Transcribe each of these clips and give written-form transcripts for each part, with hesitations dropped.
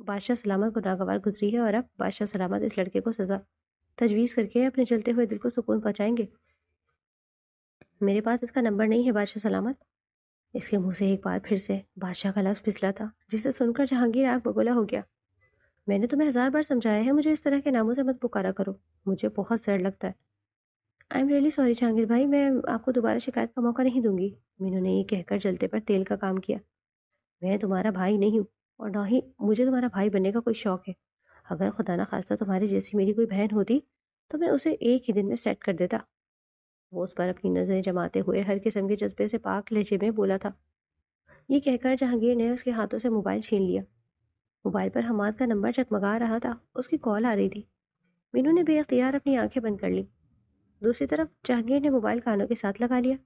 بادشاہ سلامت کو ناگوار گزری ہے اور اب بادشاہ سلامت اس لڑکے کو سزا تجویز کر کے اپنے چلتے ہوئے دل کو سکون پہنچائیں گے۔ میرے پاس اس کا نمبر نہیں ہے بادشاہ سلامت۔ اس کے منہ سے ایک بار پھر سے بادشاہ کا لفظ پھسلا تھا، جسے سن کر جہانگیر آگ بگولا ہو گیا۔ میں نے تمہیں 1000 بار سمجھایا ہے مجھے اس طرح کے ناموں سے مت پکارا کرو، مجھے بہت سر لگتا ہے۔ I am really sorry Jahangir بھائی، میں آپ کو دوبارہ شکایت کا موقع نہیں دوں گی۔ مینو نے یہ کہہ کر جلتے پر تیل کا کام کیا۔ میں تمہارا بھائی نہیں ہوں اور نہ ہی مجھے تمہارا بھائی بننے کا کوئی شوق ہے۔ اگر خدا نہ خواستہ تمہاری جیسی میری کوئی بہن ہوتی تو میں اسے ایک ہی دن میں سیٹ کر دیتا۔ وہ اس پر اپنی نظریں جماتے ہوئے ہر قسم کے جذبے سے پاک لہجے میں بولا تھا۔ یہ کہہ کر جہانگیر نے اس کے ہاتھوں سے موبائل چھین لیا۔ موبائل پر حماد کا نمبر چکمگا رہا تھا، اس کی کال آ رہی تھی۔ مینو نے بے اختیار اپنی آنکھیں بند کر لی۔ دوسری طرف جہانگیر نے موبائل کانوں کے ساتھ لگا لیا۔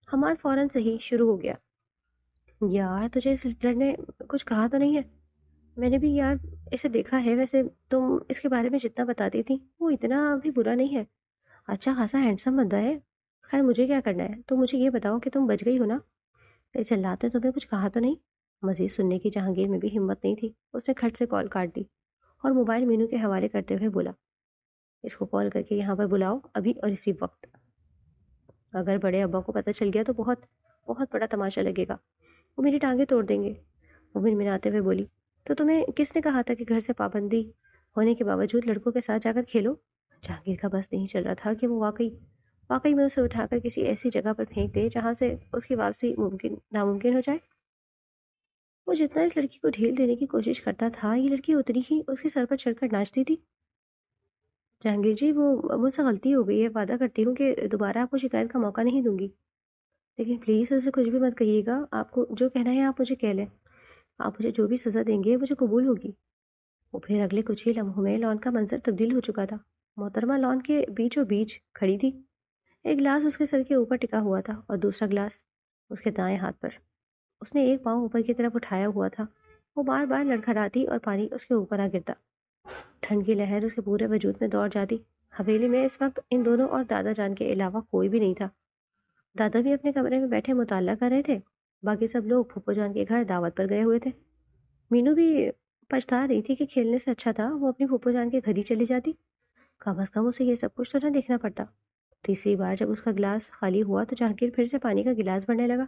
حماد فوراً سے ہی شروع ہو گیا۔ یار تجھے اس لڑنے کچھ کہا تو نہیں ہے؟ میں نے بھی یار اسے دیکھا ہے، ویسے تم اس کے بارے میں جتنا بتاتی تھی وہ اتنا بھی برا نہیں ہے، اچھا خاصا ہینڈسم بندہ ہے۔ خیر مجھے کیا کرنا ہے، تو مجھے یہ بتاؤ کہ تم بچ گئی ہو نا؟ اس جلات نے تمہیں کچھ کہا تو نہیں؟ مزید سننے کی جہانگیر میں بھی ہمت نہیں تھی۔ اس نے کھٹ سے کال کاٹ دی اور موبائل مینو کے حوالے کرتے ہوئے بولا، اس کو کال کر کے یہاں پر بلاؤ ابھی اور اسی وقت۔ اگر بڑے ابا کو پتہ چل گیا تو بہت بہت بڑا تماشا لگے گا، وہ میری ٹانگیں توڑ دیں گے۔ وہ منمناتے ہوئے بولی، تو تمہیں کس نے کہا تھا کہ گھر سے پابندی ہونے کے باوجود لڑکوں کے ساتھ جا کر کھیلو؟ جہانگیر کا بس نہیں چل رہا تھا کہ وہ واقعی میں اسے اٹھا کر کسی ایسی جگہ پر پھینک دے جہاں سے اس کی واپسی ناممکن ہو جائے۔ وہ جتنا اس لڑکی کو ڈھیل دینے کی کوشش کرتا تھا، یہ لڑکی اتنی ہی اس کے سر پر چڑھ کر ناچتی تھی۔ جہانگیر جی، وہ مجھ سے غلطی ہو گئی ہے، وعدہ کرتی ہوں کہ دوبارہ آپ کو شکایت کا موقع نہیں دوں گی، لیکن پلیز اسے کچھ بھی مت کہیے گا۔ آپ کو جو کہنا ہے آپ مجھے کہہ لیں، آپ مجھے جو بھی سزا دیں گے مجھے قبول ہوگی۔ وہ پھر اگلے کچھ ہی لمحوں میں لان کا منظر تبدیل ہو چکا تھا۔ محترمہ لان کے بیچوں بیچ کھڑی تھی، ایک گلاس اس کے سر کے اوپر ٹکا ہوا تھا اور دوسرا گلاس اس کے دائیں ہاتھ پر۔ اس نے ایک پاؤں اوپر کی طرف اٹھایا ہوا تھا، وہ بار بار لڑکھڑاتی اور پانی اس کے اوپر آ گرتا۔ ٹھنڈ کی لہر اس کے پورے وجود میں دوڑ جاتی۔ حویلی میں اس وقت ان دونوں اور دادا جان کے علاوہ کوئی بھی نہیں تھا۔ دادا بھی اپنے کمرے میں بیٹھے مطالعہ کر رہے تھے، باقی سب لوگ پھپھو جان کے گھر دعوت پر گئے ہوئے تھے۔ مینو بھی پچھتا رہی تھی کہ کھیلنے سے اچھا تھا وہ اپنی پھپھو جان کے گھر ہی چلی جاتی، کم از کم اسے یہ سب کچھ تو نہ دیکھنا پڑتا۔ تیسری بار جب اس کا گلاس خالی ہوا تو جہانگیر پھر سے پانی کا گلاس بھرنے لگا۔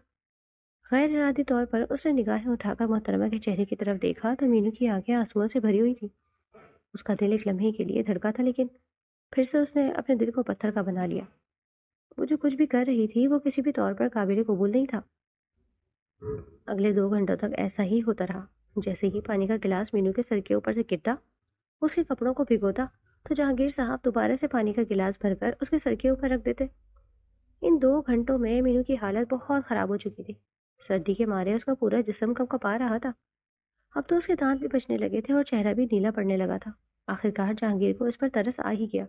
غیر ارادی طور پر اس نے نگاہیں اٹھا کر محترمہ کے چہرے کی طرف دیکھا تو مینو کی آنکھیں آنسوؤں سے بھری ہوئی تھی۔ اس کا دل ایک لمحے کے لیے دھڑکا تھا، لیکن پھر سے اس نے اپنے دل کو پتھر کا بنا لیا۔ وہ جو کچھ بھی کر رہی تھی وہ کسی بھی طور پر قابل قبول نہیں تھا۔ اگلے 2 گھنٹوں تک ایسا ہی ہوتا رہا۔ جیسے ہی پانی کا گلاس مینو کے سر کے اوپر سے گرتا، اس کے کپڑوں کو بھگوتا تو جہانگیر صاحب دوبارہ سے پانی کا گلاس بھر کر اس کے سر کے اوپر رکھ دیتے۔ ان 2 گھنٹوں میں مینو کی حالت بہت خراب ہو چکی تھی۔ سردی کے مارے اس کا پورا جسم کپکپا رہا تھا۔ اب تو اس کے دانت بھی بچنے لگے تھے اور چہرہ بھی نیلا پڑنے لگا تھا۔ آخرکار جہانگیر کو اس پر ترس آ ہی گیا۔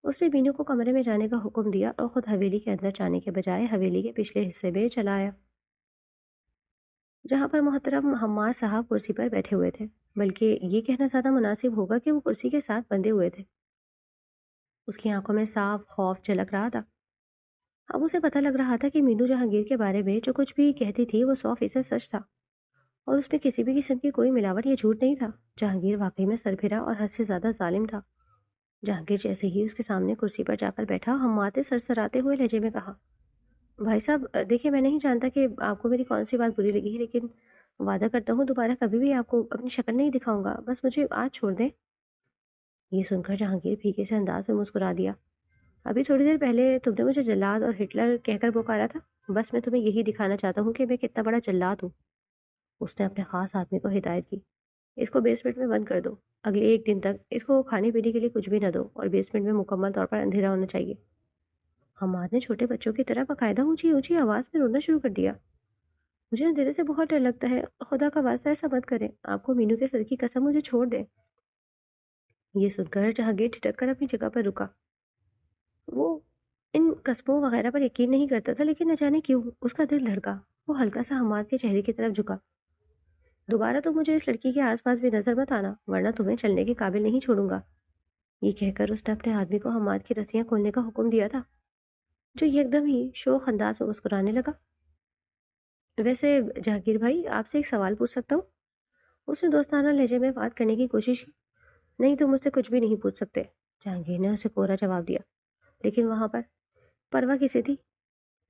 اس نے مینو کو کمرے میں جانے کا حکم دیا اور خود حویلی کے اندر جانے کے بجائے حویلی کے پچھلے حصے میں چلا آیا، جہاں پر محترم حماد صاحب کرسی پر بیٹھے ہوئے تھے، بلکہ یہ کہنا زیادہ مناسب ہوگا کہ وہ کرسی کے ساتھ بندھے ہوئے تھے۔ اس کی آنکھوں میں صاف خوف جھلک رہا تھا۔ اب اسے پتہ لگ رہا تھا کہ مینو جہانگیر کے بارے میں جو کچھ بھی کہتی تھی وہ 100% سچ تھا، اور اس میں کسی بھی قسم کی کوئی ملاوٹ یا جھوٹ نہیں تھا۔ جہانگیر واقعی میں سربھرا اور حد سے زیادہ ظالم تھا۔ جہانگیر جیسے ہی اس کے سامنے کرسی پر جا کر بیٹھا، حماد نے سرسراتے ہوئے لہجے میں کہا، بھائی صاحب دیکھیں، میں نہیں جانتا کہ آپ کو میری کون سی بات بری لگی ہے، لیکن وعدہ کرتا ہوں دوبارہ کبھی بھی آپ کو اپنی شکل نہیں دکھاؤں گا، بس مجھے آج چھوڑ دیں۔ یہ سن کر جہانگیر پھیکے سے انداز میں مسکرا دیا، ابھی تھوڑی دیر پہلے تم نے مجھے جلاد اور ہٹلر کہہ کر پکارا تھا، بس میں تمہیں یہی دکھانا چاہتا ہوں کہ میں کتنا بڑا جلاد ہوں۔ اس نے اپنے خاص آدمی کو ہدایت کی، اس کو بیسمنٹ میں بند کر دو، اگلے 1 دن تک اس کو کھانے پینے کے لیے کچھ بھی نہ دو، اور بیسمنٹ میں مکمل طور پر اندھیرا ہونا چاہیے۔ حماد نے چھوٹے بچوں کی طرح باقاعدہ اونچی اونچی آواز میں رونا شروع کر دیا، مجھے اندھیرے سے بہت ڈر لگتا ہے، خدا کا واسطہ ایسا مت کریں، آپ کو مینو کے سر کی قسم مجھے چھوڑ دیں۔ یہ سن کر جہانگیر ٹھٹک کر اپنی جگہ پر رکا۔ وہ ان قسموں وغیرہ پر یقین نہیں کرتا تھا، لیکن نہ جانے کیوں اس کا دل دھڑکا۔ وہ ہلکا سا حماد کے چہرے کی طرف جھکا، دوبارہ تو مجھے اس لڑکی کے آس پاس بھی نظر مت آنا، ورنہ تمہیں چلنے کے قابل نہیں چھوڑوں گا۔ یہ کہہ کر اس نے اپنے آدمی کو حماد کی رسیاں کھولنے کا حکم دیا تھا، جو یکدم ہی شوخ انداز میں مسکرانے لگا۔ ویسے جہانگیر بھائی، آپ سے ایک سوال پوچھ سکتا ہوں؟ اس نے دوستانہ لہجے میں بات کرنے کی کوشش کی۔ نہیں تو مجھ سے کچھ بھی نہیں پوچھ سکتے، جہانگیر نے اسے کوڑا جواب دیا۔ لیکن وہاں پر پرواہ کسے تھی؟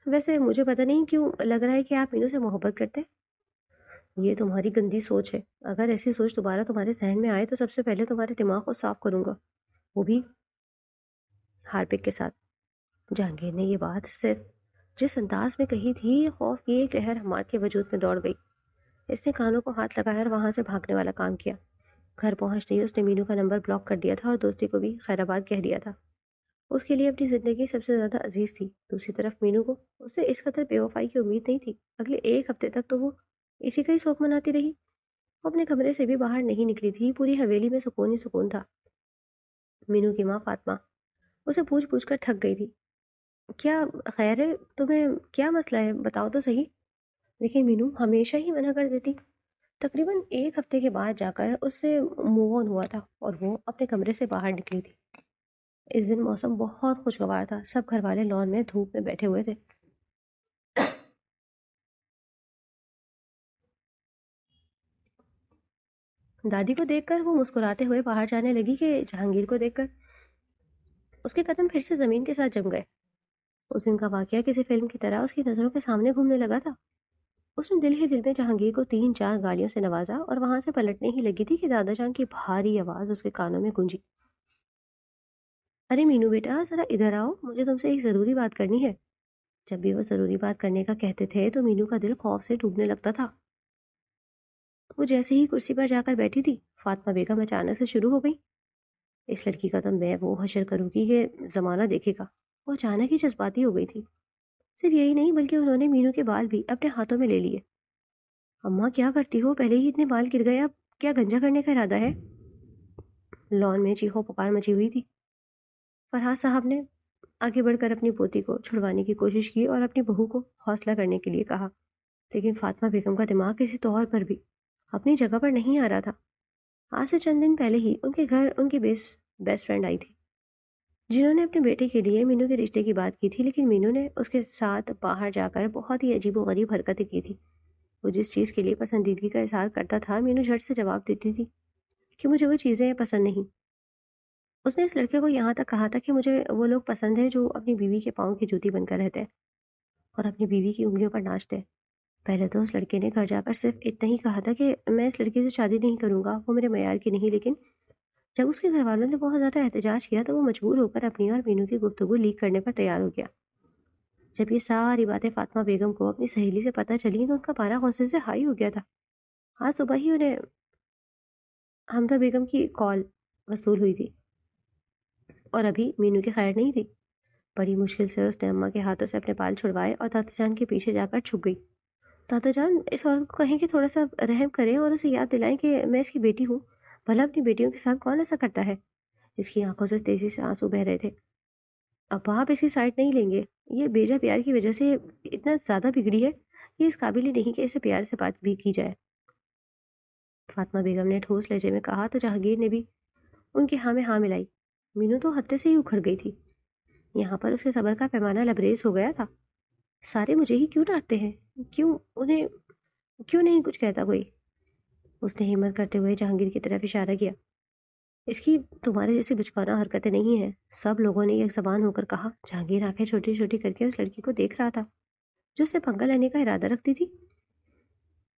ویسے مجھے پتہ نہیں کیوں لگ رہا ہے کہ آپ مینو سے محبت کرتے ہیں۔ یہ تمہاری گندی سوچ ہے۔ اگر ایسی سوچ دوبارہ تمہارے ذہن میں آئے تو سب سے پہلے تمہارے دماغ کو صاف کروں گا، وہ بھی ہارپک کے ساتھ۔ جہانگیر نے یہ بات صرف جس انداز میں کہی تھی، خوف کی ایک لہر حماد کے وجود میں دوڑ گئی۔ اس نے کانوں کو ہاتھ لگایا اور وہاں سے بھاگنے والا کام کیا۔ گھر پہنچتے ہی اس نے مینو کا نمبر بلاک کر دیا تھا اور دوستی کو بھی خیر آباد کہہ دیا تھا۔ اس کے لیے اپنی زندگی سب سے زیادہ عزیز تھی۔ دوسری طرف مینو کو اس سے اس قدر بے وفائی کی امید نہیں تھی۔ اگلے ایک ہفتے تک تو وہ اسی کا ہی شوق مناتی رہی۔ وہ اپنے کمرے سے بھی باہر نہیں نکلی تھی۔ پوری حویلی میں سکون ہی سکون تھا۔ مینو کی ماں فاطمہ اسے پوچھ پوچھ کر تھک گئی تھی۔ کیا خیر ہے؟ تمہیں کیا مسئلہ ہے؟ بتاؤ تو صحیح۔ لیکن مینو ہمیشہ ہی منع کر دیتی۔ تقریباً ایک ہفتے کے بعد جا کر اس سے موو آن ہوا تھا اور وہ اپنے کمرے سے باہر نکلی تھی۔ اس دن موسم بہت خوشگوار تھا۔ سب گھر والے لان میں دھوپ میں بیٹھے ہوئے تھے۔ دادی کو دیکھ کر وہ مسکراتے ہوئے باہر جانے لگی کہ جہانگیر کو دیکھ کر اس کے قدم پھر سے زمین کے ساتھ جم گئے۔ اس دن کا واقعہ کسی فلم کی طرح اس کی نظروں کے سامنے گھومنے لگا تھا۔ اس نے دل ہی دل میں جہانگیر کو 3-4 گالیوں سے نوازا اور وہاں سے پلٹنے ہی لگی تھی کہ دادا جان کی بھاری آواز اس کے کانوں میں گونجی۔ ارے مینو بیٹا، ذرا ادھر آؤ، مجھے تم سے ایک ضروری بات کرنی ہے۔ جب بھی وہ ضروری بات کرنے کا کہتے تھے تو مینو کا دل خوف سے ڈوبنے لگتا تھا۔ وہ جیسے ہی کرسی پر جا کر بیٹھی تھی، فاطمہ بیگم اچانک سے شروع ہو گئی۔ اس لڑکی کا تو میں وہ حشر کروں گی کہ زمانہ دیکھے گا۔ وہ اچانک ہی جذباتی ہو گئی تھی۔ صرف یہی نہیں بلکہ انہوں نے مینو کے بال بھی اپنے ہاتھوں میں لے لیے۔ اماں کیا کرتی ہو؟ پہلے ہی اتنے بال گر گئے، اب کیا گنجا کرنے کا ارادہ ہے؟ لان میں چیخو پکار مچی ہوئی تھی۔ فرحات صاحب نے آگے بڑھ کر اپنی پوتی کو چھڑوانے کی کوشش کی اور اپنی بہو کو حوصلہ کرنے کے لیے کہا، لیکن فاطمہ بیگم کا دماغ کسی طور پر بھی اپنی جگہ پر نہیں آ رہا تھا۔ آج سے چند دن پہلے ہی ان کے گھر ان کی بیسٹ فرینڈ آئی تھی، جنہوں نے اپنے بیٹے کے لیے مینو کے رشتے کی بات کی تھی، لیکن مینو نے اس کے ساتھ باہر جا کر بہت ہی عجیب و غریب حرکتیں کی تھی۔ وہ جس چیز کے لیے پسندیدگی کا اظہار کرتا تھا، مینو جھٹ سے جواب دیتی تھی کہ مجھے وہ چیزیں پسند نہیں۔ اس نے اس لڑکے کو یہاں تک کہا تھا کہ مجھے وہ لوگ پسند ہیں جو اپنی بیوی کے پاؤں کی جوتی بن کر رہتے ہیں اور اپنی بیوی کی انگلیوں پر ناچتے ہیں۔ پہلے تو اس لڑکے نے گھر جا کر صرف اتنا ہی کہا تھا کہ میں اس لڑکی سے شادی نہیں کروں گا، وہ میرے معیار کی نہیں، لیکن جب اس کے گھر والوں نے بہت زیادہ احتجاج کیا تو وہ مجبور ہو کر اپنی اور مینو کی گفتگو لیک کرنے پر تیار ہو گیا۔ جب یہ ساری باتیں فاطمہ بیگم کو اپنی سہیلی سے پتہ چلی تو ان کا پارا غصے سے ہائی ہو گیا تھا۔ آج صبح ہی انہیں حمدہ بیگم کی کال وصول ہوئی تھی اور ابھی مینو کی خیر نہیں تھی۔ بڑی مشکل سے اس نے اماں کے ہاتھوں سے اپنے بال چھڑوائے اور دادا جان کے پیچھے جا کر چھپ گئی۔ دادا جان، اس عورت کو کہیں کہ تھوڑا سا رحم کریں اور اسے یاد دلائیں کہ میں اس کی بیٹی ہوں۔ بھلا اپنی بیٹیوں کے ساتھ کون ایسا کرتا ہے؟ اس کی آنکھوں سے تیزی سے آنسو بہ رہے تھے۔ اب آپ اس کی سائڈ نہیں لیں گے، یہ بیجا پیار کی وجہ سے اتنا زیادہ بگڑی ہے، یہ اس قابل ہی نہیں کہ اسے پیار سے بات بھی کی جائے۔ فاطمہ بیگم نے ٹھوس لہجے میں کہا تو جہانگیر نے بھی ان کے ہاں میں ہاں ملائی۔ مینو تو ہتے سے ہی اکھڑ گئی تھی۔ یہاں پر اس کے صبر کا پیمانہ لبریز ہو گیا تھا۔ سارے مجھے ہی کیوں ڈانٹتے ہیں؟ انہیں کیوں نہیں کچھ کہتا کوئی؟ اس نے ہمت کرتے ہوئے جہانگیر کی طرف اشارہ کیا۔ اس کی تمہارے جیسی بچکانہ حرکتیں نہیں ہیں، سب لوگوں نے ایک زبان ہو کر کہا۔ جہانگیر آنکھیں چھوٹی چھوٹی کر کے اس لڑکی کو دیکھ رہا تھا جو اس سے پنگا لینے کا ارادہ رکھتی تھی۔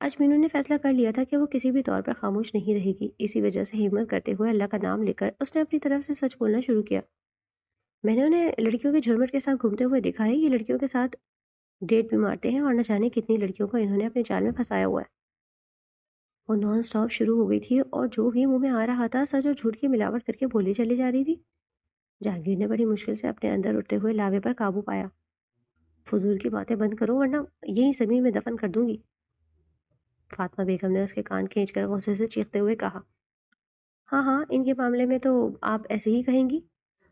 آج مینو نے فیصلہ کر لیا تھا کہ وہ کسی بھی طور پر خاموش نہیں رہے گی۔ اسی وجہ سے ہمت کرتے ہوئے اللہ کا نام لے کر اس نے اپنی طرف سے سچ بولنا شروع کیا۔ میں نے انہیں لڑکیوں کے جھرمٹ کے ساتھ گھومتے ہوئے دیکھا ہے، یہ لڑکیوں کے ساتھ ڈیٹ بھی مارتے ہیں اور نہ جانے کتنی لڑکیوں کو انہوں نے اپنے جال میں پھنسایا ہوا ہے۔ وہ نان سٹاپ شروع ہو گئی تھی اور جو بھی منہ میں آ رہا تھا سچ اور جھوٹ کی ملاوٹ کر کے بولی چلی جا رہی تھی۔ جہانگیر نے بڑی مشکل سے اپنے اندر اٹھتے ہوئے لاوے پر قابو پایا۔ فضول کی باتیں بند کرو ورنہ یہی زمین میں دفن کر دوں گی۔ فاطمہ بیگم نے اس کے کان کھینچ کر غصے سے چیختے ہوئے کہا، ہاں ہاں، ان کے معاملے میں تو آپ ایسے ہی کہیں گی،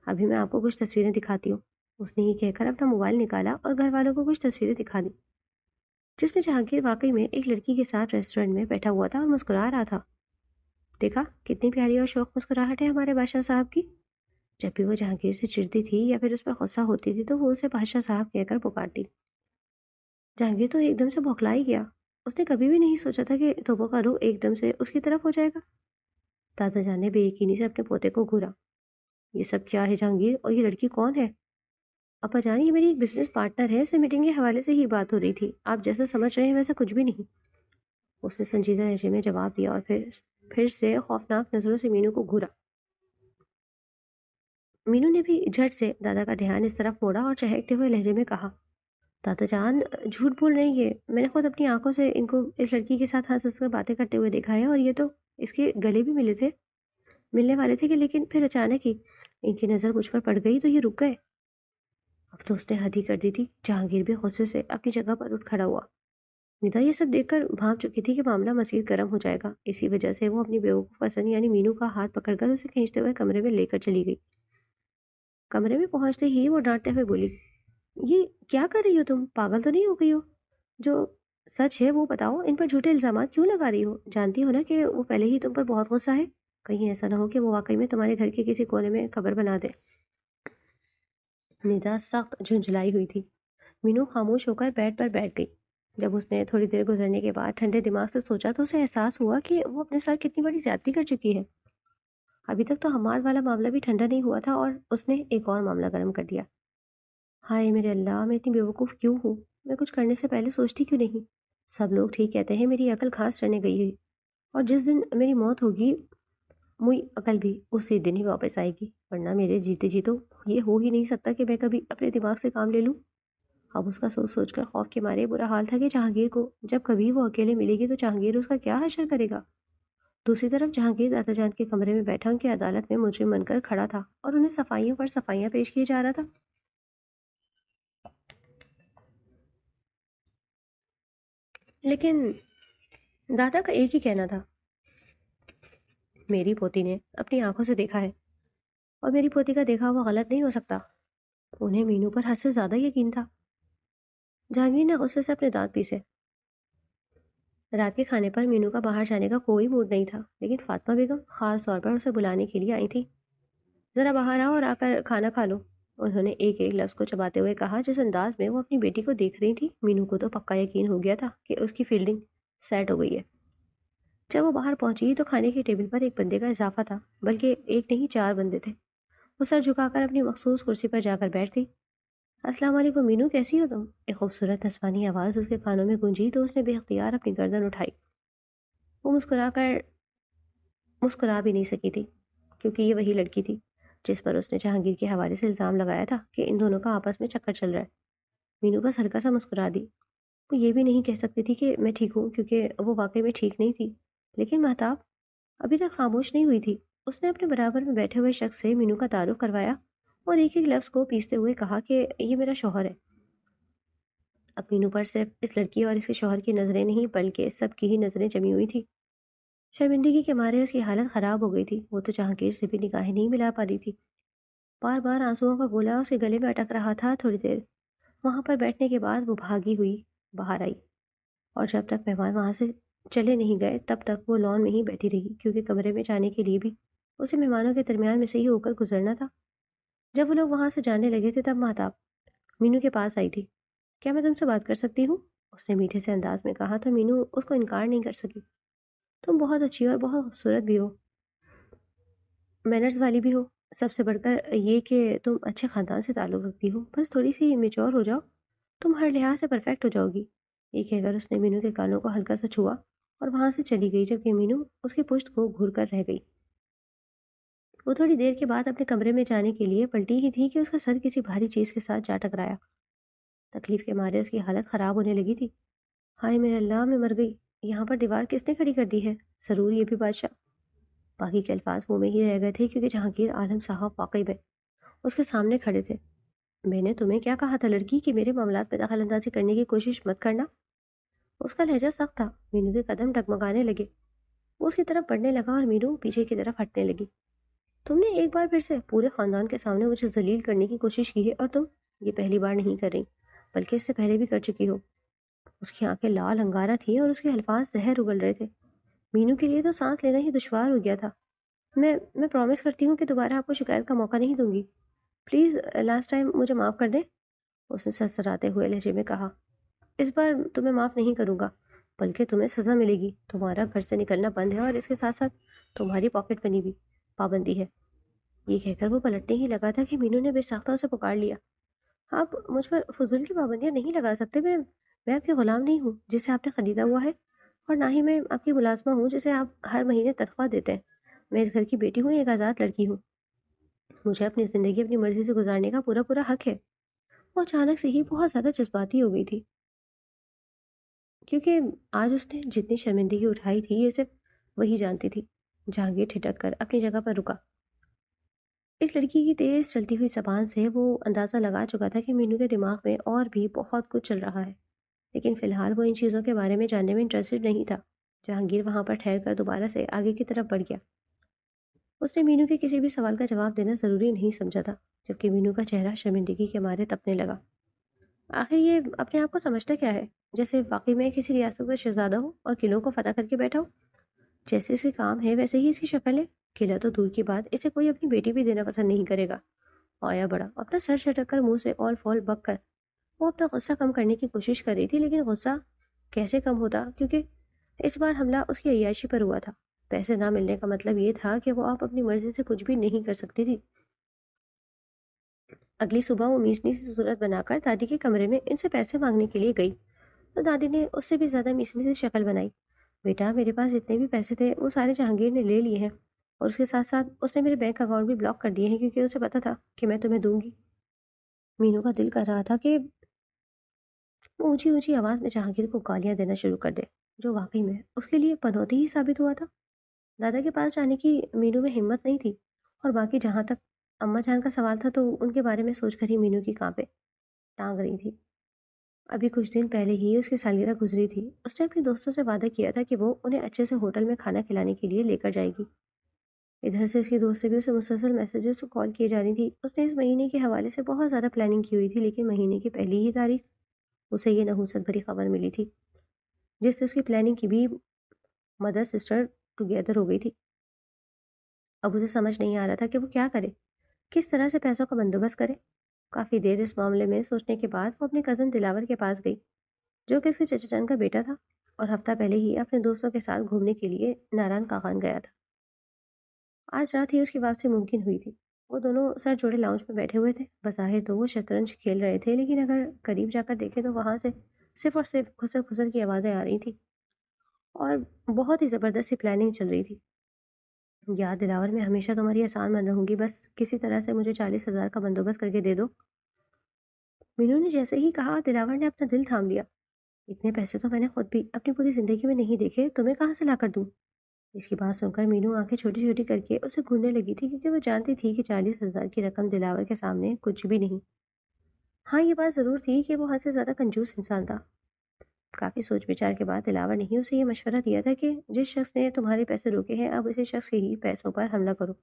ابھی میں آپ کو کچھ تصویریں دکھاتی ہوں۔ اس نے یہ کہہ کر اپنا موبائل نکالا اور گھر والوں کو کچھ تصویریں دکھا دی جس میں جہانگیر واقعی میں ایک لڑکی کے ساتھ ریسٹورنٹ میں بیٹھا ہوا تھا اور مسکرا رہا تھا۔ دیکھا کتنی پیاری اور شوق مسکراہٹ ہے ہمارے بادشاہ صاحب کی۔ جب بھی وہ جہانگیر سے چڑھتی تھی یا پھر اس پر غصہ ہوتی تھی تو وہ اسے بادشاہ صاحب کہہ کر پکارتی۔ جہانگیر تو ایک دم سے بوکھلا ہی گیا۔ اس نے کبھی بھی نہیں سوچا تھا کہ توبہ کا رخ ایک دم سے اس کی طرف ہو جائے گا۔ دادا جان نے بے یقینی سے اپنے پوتے کو گھورا۔ یہ سب کیا ہے جہانگیر، اور یہ لڑکی کون ہے؟ ابا جان، یہ میری ایک بزنس پارٹنر ہے، سے میٹنگ کے حوالے سے ہی بات ہو رہی تھی، آپ جیسا سمجھ رہے ہیں ویسا کچھ بھی نہیں، اس نے سنجیدہ لہجے میں جواب دیا اور پھر سے خوفناک نظروں سے مینو کو گھورا۔ مینو نے بھی جھٹ سے دادا کا دھیان اس طرف موڑا اور چہکتے ہوئے لہجے میں کہا، دادا جان جھوٹ بول رہی ہے، میں نے خود اپنی آنکھوں سے ان کو اس لڑکی کے ساتھ ہنس ہنس کر باتیں کرتے ہوئے دیکھا ہے، اور یہ تو اس کے گلے بھی ملنے والے تھے کہ لیکن پھر اچانک ہی ان کی نظر مجھ پر پڑ گئی تو یہ رک گئے۔ اب تو اس نے حد ہی کر دی تھی۔ جہانگیر بھی غصے سے اپنی جگہ پر اٹھ کھڑا ہوا۔ ندا یہ سب دیکھ کر بھانپ چکی تھی کہ معاملہ مزید گرم ہو جائے گا، اسی وجہ سے وہ اپنی بیوقوف پسند یعنی مینو کا ہاتھ پکڑ کر اسے کھینچتے ہوئے کمرے میں لے کر چلی گئی۔ کمرے میں پہنچتے ہی وہ ڈانٹتے ہوئے بولی، یہ کیا کر رہی ہو تم؟ پاگل تو نہیں ہو گئی ہو؟ جو سچ ہے وہ بتاؤ، ان پر جھوٹے الزامات کیوں لگا رہی ہو؟ جانتی ہو نا کہ وہ پہلے ہی تم پر بہت غصہ ہے، کہیں ایسا نہ ہو کہ وہ واقعی میں تمہارے گھر کے کسی کونے میں قبر بنا دے۔ ندا سخت جھنجھلائی ہوئی تھی۔ مینو خاموش ہو کر بیڈ پر بیٹھ گئی۔ جب اس نے تھوڑی دیر گزرنے کے بعد ٹھنڈے دماغ سے سوچا تو اسے احساس ہوا کہ وہ اپنے ساتھ کتنی بڑی زیادتی کر چکی ہے۔ ابھی تک تو حماد والا معاملہ بھی ٹھنڈا نہیں ہوا تھا اور اس نے ایک اور معاملہ گرم کر دیا۔ ہائے میرے اللہ، میں اتنی بیوقوف کیوں ہوں؟ میں کچھ کرنے سے پہلے سوچتی کیوں نہیں؟ سب لوگ ٹھیک کہتے ہیں میری عقل گھاس چڑھنے گئی ہے، اور جس دن میری موت ہوگی میری عقل بھی اسی دن ہی واپس آئے گی، ورنہ میرے جیتے جی تو یہ ہو ہی نہیں سکتا کہ میں کبھی اپنے دماغ سے کام لے لوں۔ اب اس کا سوچ سوچ کر خوف کے مارے برا حال تھا کہ جہانگیر کو جب کبھی وہ اکیلے ملے گی تو جہانگیر اس کا کیا حشر کرے گا۔ دوسری طرف جہانگیر دادا جان کے کمرے میں بیٹھا ان کی عدالت میں مجرم بن کر کھڑا تھا اور انہیں صفائیوں پر صفائیاں پیش کیے جا رہا تھا۔ لیکن دادا کا ایک ہی کہنا تھا، میری پوتی نے اپنی آنکھوں سے دیکھا ہے اور میری پوتی کا دیکھا ہوا غلط نہیں ہو سکتا۔ انہیں مینو پر حد سے زیادہ یقین تھا۔ جہانگیر نے غصے سے اپنے دانت پیسے۔ رات کے کھانے پر مینو کا باہر جانے کا کوئی موڈ نہیں تھا، لیکن فاطمہ بیگم خاص طور پر اسے بلانے کے لیے آئی تھی۔ ذرا باہر آؤ اور آ کر کھانا کھا لو، انہوں نے ایک ایک لفظ کو چباتے ہوئے کہا۔ جس انداز میں وہ اپنی بیٹی کو دیکھ رہی تھی، مینو کو تو پکا یقین ہو گیا تھا کہ اس کی فیلڈنگ سیٹ ہو گئی ہے۔ جب وہ باہر پہنچی تو کھانے کی ٹیبل پر ایک بندے کا اضافہ تھا، بلکہ ایک نہیں 4 بندے تھے۔ وہ سر جھکا کر اپنی مخصوص کرسی پر جا کر بیٹھ گئی۔ السلام علیکم مینو، کیسی ہو تم؟ ایک خوبصورت نسوانی آواز اس کے کانوں میں گونجی تو اس نے بے اختیار اپنی گردن اٹھائی۔ وہ مسکرا بھی نہیں سکی تھی، کیونکہ یہ وہی لڑکی تھی جس پر اس نے جہانگیر کے حوالے سے الزام لگایا تھا کہ ان دونوں کا آپس میں چکر چل رہا ہے۔ مینو بس ہلکا سا مسکرا دی۔ وہ یہ بھی نہیں کہہ سکتی تھی کہ میں ٹھیک ہوں، کیونکہ وہ واقعی میں ٹھیک نہیں تھی، لیکن مہتاب ابھی تک خاموش نہیں ہوئی تھی۔ اس نے اپنے برابر میں بیٹھے ہوئے شخص سے مینو کا تعارف کروایا اور ایک ایک لفظ کو پیستے ہوئے کہا کہ یہ میرا شوہر ہے۔ اب مینو پر صرف اس لڑکی اور اس کے شوہر کی نظریں نہیں بلکہ سب کی ہی نظریں جمی ہوئی تھی۔ شرمندگی کے مارے اس کی حالت خراب ہو گئی تھی۔ وہ تو جہانگیر سے بھی نگاہیں نہیں ملا پا رہی تھی، بار بار آنسوؤں کا گولا اس کے گلے میں اٹک رہا تھا۔ تھوڑی دیر وہاں پر بیٹھنے کے بعد وہ بھاگی ہوئی باہر آئی، اور جب تک مہمان وہاں سے چلے نہیں گئے تب تک وہ لان میں ہی بیٹھی رہی، کیونکہ کمرے میں جانے کے لیے بھی اسے مہمانوں کے درمیان میں سے ہی ہو کر گزرنا تھا۔ جب وہ لوگ وہاں سے جانے لگے تھے تب مہتاب مینو کے پاس آئی تھی۔ کیا میں تم سے بات کر سکتی ہوں؟ اس نے میٹھے سے انداز میں کہا تو مینو اس کو انکار نہیں کر سکی۔ تم بہت اچھی اور بہت خوبصورت بھی ہو، مینرز والی بھی ہو، سب سے بڑھ کر یہ کہ تم اچھے خاندان سے تعلق رکھتی ہو، بس تھوڑی سی میچور ہو جاؤ، تم ہر لحاظ سے پرفیکٹ ہو جاؤ گی۔ یہ کہہ کر اس نے مینو کے کانوں کو ہلکا سا چھوا اور وہاں سے چلی گئی، جبکہ مینو اس کی پشت کو گھور کر رہ گئی۔ وہ تھوڑی دیر کے بعد اپنے کمرے میں جانے کے لیے پلٹی ہی تھی کہ اس کا سر کسی بھاری چیز کے ساتھ جا ٹکرایا۔ تکلیف کے مارے اس کی حالت خراب ہونے لگی تھی۔ ہائے میرے اللہ، میں مر گئی، یہاں پر دیوار کس نے کھڑی کر دی ہے؟ ضرور یہ بھی بادشاہ۔ باقی کے الفاظ منہ میں ہی رہ گئے تھے، کیونکہ جہانگیر عالم صاحب واقعی میں اس کے سامنے کھڑے تھے۔ میں نے تمہیں کیا کہا تھا لڑکی، کہ میرے معاملات میں دخل اندازی کرنے کی کوشش مت کرنا؟ اس کا لہجہ سخت تھا۔ مینو کے قدم ڈگمگانے لگے۔ وہ اس کی طرف بڑھنے لگا اور مینو پیچھے کی طرف ہٹنے لگی۔ تم نے ایک بار پھر سے پورے خاندان کے سامنے مجھے ذلیل کرنے کی کوشش کی ہے، اور تم یہ پہلی بار نہیں کر رہی بلکہ اس سے پہلے بھی کر چکی ہو۔ اس کی آنکھیں لال انگارہ تھیں اور اس کے الفاظ زہر اگل رہے تھے۔ مینو کے لیے تو سانس لینا ہی دشوار ہو گیا تھا۔ میں پرومس کرتی ہوں کہ دوبارہ آپ کو شکایت کا موقع نہیں دوں گی، پلیز لاسٹ ٹائم مجھے معاف کر دیں، اس نے سرسراتے ہوئے لہجے میں کہا۔ اس بار تمہیں معاف نہیں کروں گا، بلکہ تمہیں سزا ملے گی. تمہارا گھر سے نکلنا بند ہے اور اس کے ساتھ ساتھ تمہاری پاکٹ منی بھی پابندی ہے. یہ کہہ کر وہ پلٹنے ہی لگا تھا کہ مینو نے بے ساختہ اسے پکار لیا. آپ مجھ پر فضول کی پابندیاں نہیں لگا سکتے. میں آپ کے غلام نہیں ہوں جسے آپ نے خریدا ہوا ہے، اور نہ ہی میں آپ کی ملازمہ ہوں جسے آپ ہر مہینے تنخواہ دیتے ہیں. میں اس گھر کی بیٹی ہوں، ایک آزاد لڑکی ہوں. مجھے اپنی زندگی اپنی مرضی سے گزارنے کا پورا پورا حق ہے. وہ اچانک سے ہی بہت زیادہ جذباتی ہو گئی تھی، کیونکہ آج اس نے جتنی شرمندگی اٹھائی تھی یہ صرف وہی جانتی تھی. جہانگیر ٹھٹک کر اپنی جگہ پر رکا. اس لڑکی کی تیز چلتی ہوئی زبان سے وہ اندازہ لگا چکا تھا کہ مینو کے دماغ میں اور بھی بہت کچھ چل رہا ہے، لیکن فی الحال وہ ان چیزوں کے بارے میں جاننے میں انٹرسٹڈ نہیں تھا. جہانگیر وہاں پر ٹھہر کر دوبارہ سے آگے کی طرف بڑھ گیا. اس نے مینو کے کسی بھی سوال کا جواب دینا ضروری نہیں سمجھا تھا، جبکہ مینو کا چہرہ شرمندگی کے مارے تپنے لگا. آخر یہ اپنے آپ کو سمجھتا کیا ہے؟ جیسے واقعی میں کسی ریاست کا شہزادہ ہو اور قلعوں کو فتح کر کے بیٹھا ہو. جیسے اس کے کام ہے ویسے ہی اس کی شکل ہے. قلعہ تو دور کی بات، اسے کوئی اپنی بیٹی بھی دینا پسند نہیں کرے گا. آیا بڑا اپنا سر چھٹک کر منہ سے اول فول بک کر وہ اپنا غصہ کم کرنے کی کوشش کر رہی تھی، لیکن غصہ کیسے کم ہوتا، کیونکہ اس بار حملہ اس کی عیاشی پر ہوا تھا. پیسے نہ ملنے کا مطلب یہ تھا کہ وہ آپ اپنی مرضی سے کچھ بھی نہیں کر سکتی تھی. اگلی صبح وہ میسنی سی صورت بنا کر دادی کے کمرے میں ان سے پیسے مانگنے کے لیے گئی، تو دادی نے اس سے بھی زیادہ میسنی سی شکل بنائی. بیٹا، میرے پاس جتنے بھی پیسے تھے وہ سارے جہانگیر نے لے لیے ہیں، اور اس کے ساتھ ساتھ اس نے میرے بینک اکاؤنٹ بھی بلاک کر دیے ہیں، کیونکہ اسے پتا تھا کہ میں تمہیں دوں گی. مینو کا دل کر رہا تھا کہ وہ اونچی اونچی آواز میں جہانگیر کو گالیاں دینا شروع کر دے، جو واقعی میں اس کے لیے پنوتی ہی ثابت ہوا تھا. دادا کے پاس جانے کی مینو میں ہمت نہیں تھی، اور باقی جہاں تک اماں جان کا سوال تھا تو ان کے بارے میں سوچ کر ہی مینو کی کانپیں ٹانگ رہی تھی. ابھی کچھ دن پہلے ہی اس کی سالگرہ گزری تھی. اس نے اپنے دوستوں سے وعدہ کیا تھا کہ وہ انہیں اچھے سے ہوٹل میں کھانا کھلانے کے لیے لے کر جائے گی. ادھر سے اس کی دوست سے بھی اسے مسلسل میسیجز کال کیے جا رہی تھی. اس نے اس مہینے کے حوالے سے بہت زیادہ پلاننگ کی ہوئی تھی، لیکن مہینے کی پہلی ہی تاریخ اسے یہ نحوست بھری خبر ملی تھی، جس سے اس کی پلاننگ کی بھی مدر سسٹر ٹوگیدر ہو گئی تھی. اب اسے سمجھ نہیں آ رہا تھا کہ وہ کیا کرے، کس طرح سے پیسوں کا بندوبست کرے. کافی دیر اس معاملے میں سوچنے کے بعد وہ اپنے کزن دلاور کے پاس گئی، جو کہ اس کے چچا جان کا بیٹا تھا اور ہفتہ پہلے ہی اپنے دوستوں کے ساتھ گھومنے کے لیے ناران کاغان گیا تھا. آج رات ہی اس کی واپسی ممکن ہوئی تھی. وہ دونوں سر جوڑے لاؤنج میں بیٹھے ہوئے تھے. بظاہر تو وہ شطرنج کھیل رہے تھے، لیکن اگر قریب جا کر دیکھے تو وہاں سے صرف اور صرف خسر خسر کی آوازیں آ رہی تھیں، اور بہت ہی زبردست سی پلاننگ چل رہی تھی. یاد دلاور، میں ہمیشہ تمہاری آسان بن رہوں گی، بس کسی طرح سے مجھے 40,000 کا بندوبست کر کے دے دو. مینو نے جیسے ہی کہا، دلاور نے اپنا دل تھام لیا. اتنے پیسے تو میں نے خود بھی اپنی پوری زندگی میں نہیں دیکھے، تمہیں کہاں سے لا کر دوں؟ اس کی بات سن کر مینو آنکھیں چھوٹی چھوٹی کر کے اسے گھورنے لگی تھی، کیونکہ وہ جانتی تھی کہ 40,000 کی رقم دلاور کے سامنے کچھ بھی نہیں. ہاں، یہ بات ضرور تھی کہ وہ حد سے زیادہ کنجوس انسان تھا. کافی سوچ بچار کے بعد دلاور نے ہی اسے یہ مشورہ دیا تھا کہ جس شخص نے تمہارے پیسے روکے ہیں، اب اسی شخص کے ہی پیسوں پر حملہ کرو.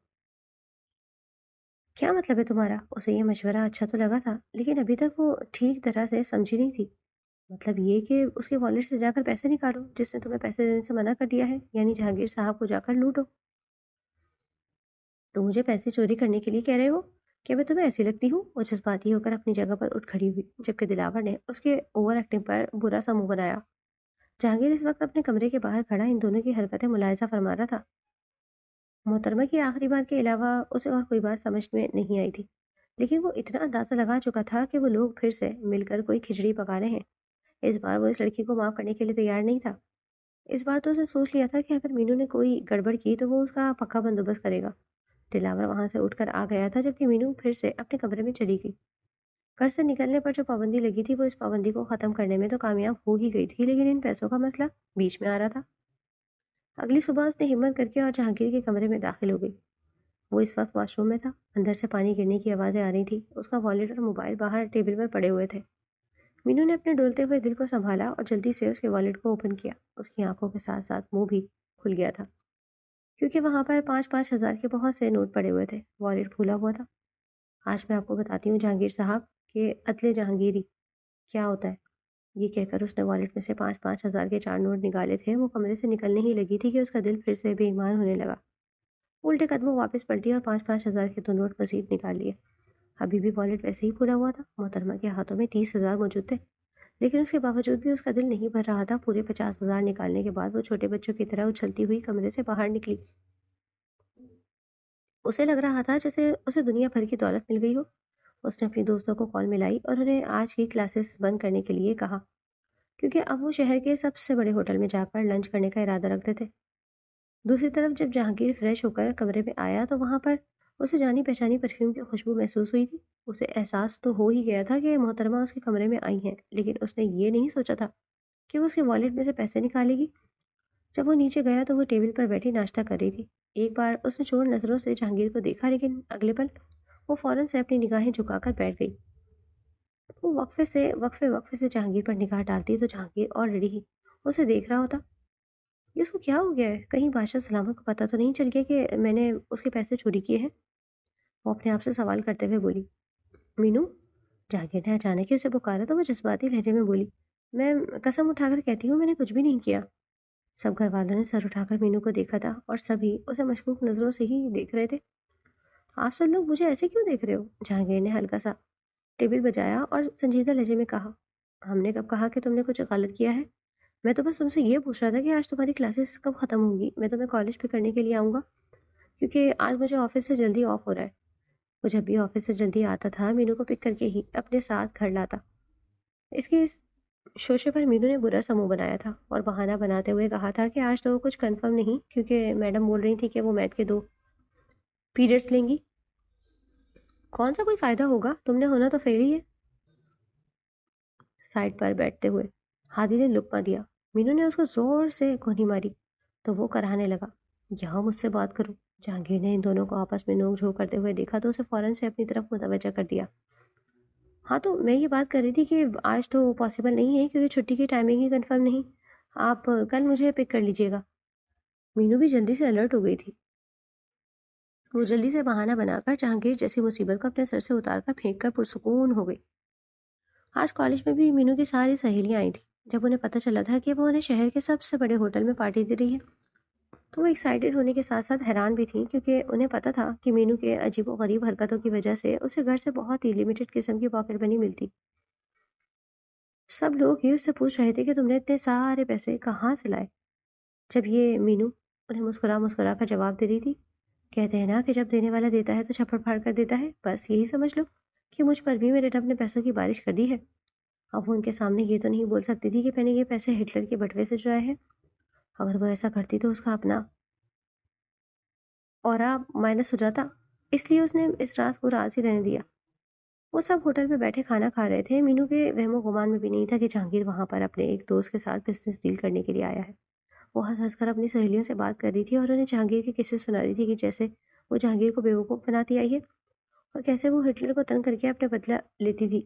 کیا مطلب ہے تمہارا؟ اسے یہ مشورہ اچھا تو لگا تھا، لیکن ابھی تک وہ ٹھیک طرح سے سمجھی نہیں تھی. مطلب یہ کہ اس کے والٹ سے جا کر پیسے نکالو جس نے تمہیں پیسے دینے سے منع کر دیا ہے، یعنی جہانگیر صاحب کو جا کر لوٹو. تو مجھے پیسے چوری کرنے کے لیے کہہ رہے ہو؟ کیا میں تمہیں ایسی لگتی ہوں؟ وہ جذباتی ہو کر اپنی جگہ پر اٹھ کھڑی ہوئی، جبکہ دلاور نے اس کے اوور ایکٹنگ پر برا سا منہ بنایا. جہانگیر اس وقت اپنے کمرے کے باہر کھڑا ان دونوں کی حرکتیں ملاحظہ فرما رہا تھا. محترمہ کی آخری بات کے علاوہ اسے اور کوئی بات سمجھ میں نہیں آئی تھی، لیکن وہ اتنا اندازہ لگا چکا تھا کہ وہ لوگ پھر سے مل کر کوئی کھچڑی پکا رہے ہیں. اس بار وہ اس لڑکی کو معاف کرنے کے لیے تیار نہیں تھا. اس بار تو اسے سوچ لیا تھا کہ اگر مینو نے کوئی گڑبڑ کی تو وہ اس کا پکا بندوبست کرے گا. دلاور وہاں سے اٹھ کر آ گیا تھا، جبکہ مینو پھر سے اپنے کمرے میں چلی گئی. گھر سے نکلنے پر جو پابندی لگی تھی وہ اس پابندی کو ختم کرنے میں تو کامیاب ہو ہی گئی تھی، لیکن ان پیسوں کا مسئلہ بیچ میں آ رہا تھا. اگلی صبح اس نے ہمت کر کے اور جہانگیر کے کمرے میں داخل ہو گئی. وہ اس وقت واش روم میں تھا. اندر سے پانی گرنے کی آوازیں آ رہی تھی. اس کا والٹ اور موبائل باہر ٹیبل پر پڑے ہوئے تھے. مینو نے اپنے ڈولتے ہوئے دل کو سنبھالا اور جلدی سے اس کے والٹ کو اوپن کیا. اس کی آنکھوں کے ساتھ ساتھ منہ بھی کھل گیا تھا، کیونکہ وہاں پر 5,000 کے بہت سے نوٹ پڑے ہوئے تھے. والٹ پھولا ہوا تھا. آج میں آپ کو بتاتی ہوں جہانگیر صاحب کہ عدل جہانگیری کیا ہوتا ہے. یہ کہہ کر اس نے والٹ میں سے 5,000 کے 4 نوٹ نکالے تھے. وہ کمرے سے نکلنے ہی لگی تھی کہ اس کا دل پھر سے بے ایمان ہونے لگا. الٹے قدموں واپس پلٹی اور 5,000 کے 2 نوٹ مزید نکال لیے. ابھی بھی والٹ ویسے ہی پھولا ہوا تھا. محترمہ کے ہاتھوں میں 30,000 موجود تھے. لیکن اس کے باوجود بھی اس کا دل نہیں بھر رہا تھا۔ پورے 50,000 نکالنے کے بعد وہ چھوٹے بچوں کی طرح اچھلتی ہوئی کمرے سے باہر نکلی۔ اسے لگ رہا تھا جیسے اسے دنیا بھر کی دولت مل گئی ہو۔ اس نے اپنی دوستوں کو کال ملائی اور انہیں آج کی کلاسز بند کرنے کے لیے کہا، کیونکہ اب وہ شہر کے سب سے بڑے ہوٹل میں جا کر لنچ کرنے کا ارادہ رکھتے تھے۔ دوسری طرف جب جہانگیر فریش ہو کر کمرے میں آیا تو وہاں پر اسے جانی پہچانی پرفیوم کی خوشبو محسوس ہوئی تھی۔ اسے احساس تو ہو ہی گیا تھا کہ محترمہ اس کے کمرے میں آئی ہیں، لیکن اس نے یہ نہیں سوچا تھا کہ وہ اس کے والیٹ میں سے پیسے نکالے گی۔ جب وہ نیچے گیا تو وہ ٹیبل پر بیٹھی ناشتہ کر رہی تھی۔ ایک بار اس نے چور نظروں سے جہانگیر کو دیکھا، لیکن اگلے پل وہ فوراً سے اپنی نگاہیں جھکا کر بیٹھ گئی۔ وہ وقفے سے جہانگیر پر نگاہ ڈالتی تو جہانگیر آلریڈی ہی اسے دیکھ رہا ہوتا۔ یہ اس کو کیا ہو گیا ہے؟ کہیں بادشاہ سلامت کو پتہ تو نہیں چل گیا کہ میں نے اس کے پیسے چوری کیے ہیں؟ وہ اپنے آپ سے سوال کرتے ہوئے بولی۔ مینو؟ جہانگیر نے اچانک ہی اسے پکارا تو وہ جذباتی لہجے میں بولی، میں قسم اٹھا کر کہتی ہوں میں نے کچھ بھی نہیں کیا۔ سب گھر والوں نے سر اٹھا کر مینو کو دیکھا تھا اور سبھی اسے مشکوک نظروں سے ہی دیکھ رہے تھے۔ آپ سب لوگ مجھے ایسے کیوں دیکھ رہے ہو؟ جہانگیر نے ہلکا سا ٹیبل بجایا اور سنجیدہ لہجے میں کہا، ہم نے کب کہا کہ تم نے کچھ غلط کیا ہے؟ میں تو بس تم سے یہ پوچھ رہا تھا کہ آج تمہاری کلاسز کب ختم ہوں گی؟ میں تمہیں کالج پک کرنے کے لیے آؤں گا، کیونکہ آج مجھے آفس سے جلدی آف ہو رہا ہے۔ وہ جب بھی آفس سے جلدی آتا تھا مینو کو پک کر کے ہی اپنے ساتھ گھر لاتا۔ اس شوشے پر مینو نے برا سا منہ بنایا تھا اور بہانہ بناتے ہوئے کہا تھا کہ آج تو کچھ کنفرم نہیں، کیونکہ میڈم بول رہی تھی کہ وہ میتھ کے 2 پیریڈس لیں گی۔ کون سا کوئی فائدہ ہوگا؟ تم نے ہونا تو فیل ہی ہے۔ سائڈ پر بیٹھتے ہوئے ہادی نے لقمہ دیا۔ مینو نے اس کو زور سے کونی ماری تو وہ کرانے لگا، یہاں مجھ سے بات کرو۔ جہانگیر نے ان دونوں کو آپس میں نوک جھوک کرتے ہوئے دیکھا تو اسے فوراً سے اپنی طرف متوجہ کر دیا۔ ہاں تو میں یہ بات کر رہی تھی کہ آج تو پاسبل نہیں ہے کیونکہ چھٹی کی ٹائمنگ ہی کنفرم نہیں۔ آپ کل مجھے پک کر لیجیے گا۔ مینو بھی جلدی سے الرٹ ہو گئی تھی۔ وہ جلدی سے بہانہ بنا کر جہانگیر جیسی مصیبت کو اپنے سر سے اتار کر پھینک کر پرسکون ہو گئی۔ آج کالج میں بھی مینو کی ساری سہیلیاں آئی تھیں۔ جب انہیں پتہ چلا تھا کہ وہ انہیں شہر کے سب سے بڑے ہوٹل میں پارٹی دے رہی ہے تو وہ ایکسائٹیڈ ہونے کے ساتھ ساتھ حیران بھی تھیں، کیونکہ انہیں پتہ تھا کہ مینو کے عجیب و غریب حرکتوں کی وجہ سے اسے گھر سے بہت ہی لمیٹڈ قسم کی پاکٹ منی ملتی۔ سب لوگ یہ اس سے پوچھ رہے تھے کہ تم نے اتنے سارے پیسے کہاں سے لائے؟ جب یہ مینو انہیں مسکرا کر جواب دے رہی تھی، کہتے ہیں نا کہ جب دینے والا دیتا ہے تو چھپڑ پھاڑ کر دیتا ہے، بس یہی سمجھ لو کہ مجھ پر بھی میرے رب نے پیسوں کی بارش کر دی ہے۔ اب وہ ان کے سامنے یہ تو نہیں بول سکتی تھی کہ میں نے یہ پیسے ہٹلر کے بٹوے سے چرائے ہیں۔ اگر وہ ایسا کرتی تو اس کا اپنا اور مائنس ہو جاتا، اس لیے اس نے اس راز کو راز ہی رہنے دیا۔ وہ سب ہوٹل میں بیٹھے کھانا کھا رہے تھے۔ مینو کے وہم و گمان میں بھی نہیں تھا کہ جہانگیر وہاں پر اپنے ایک دوست کے ساتھ بزنس ڈیل کرنے کے لیے آیا ہے۔ وہ ہنس ہنس کر اپنی سہیلیوں سے بات کر رہی تھی اور انہیں جہانگیر کے قصے سنا رہی تھی کہ جیسے وہ جہانگیر کو بیوقوف بناتی آئی ہے اور کیسے وہ ہٹلر کو تنگ کر کے اپنے بدلہ لیتی تھی۔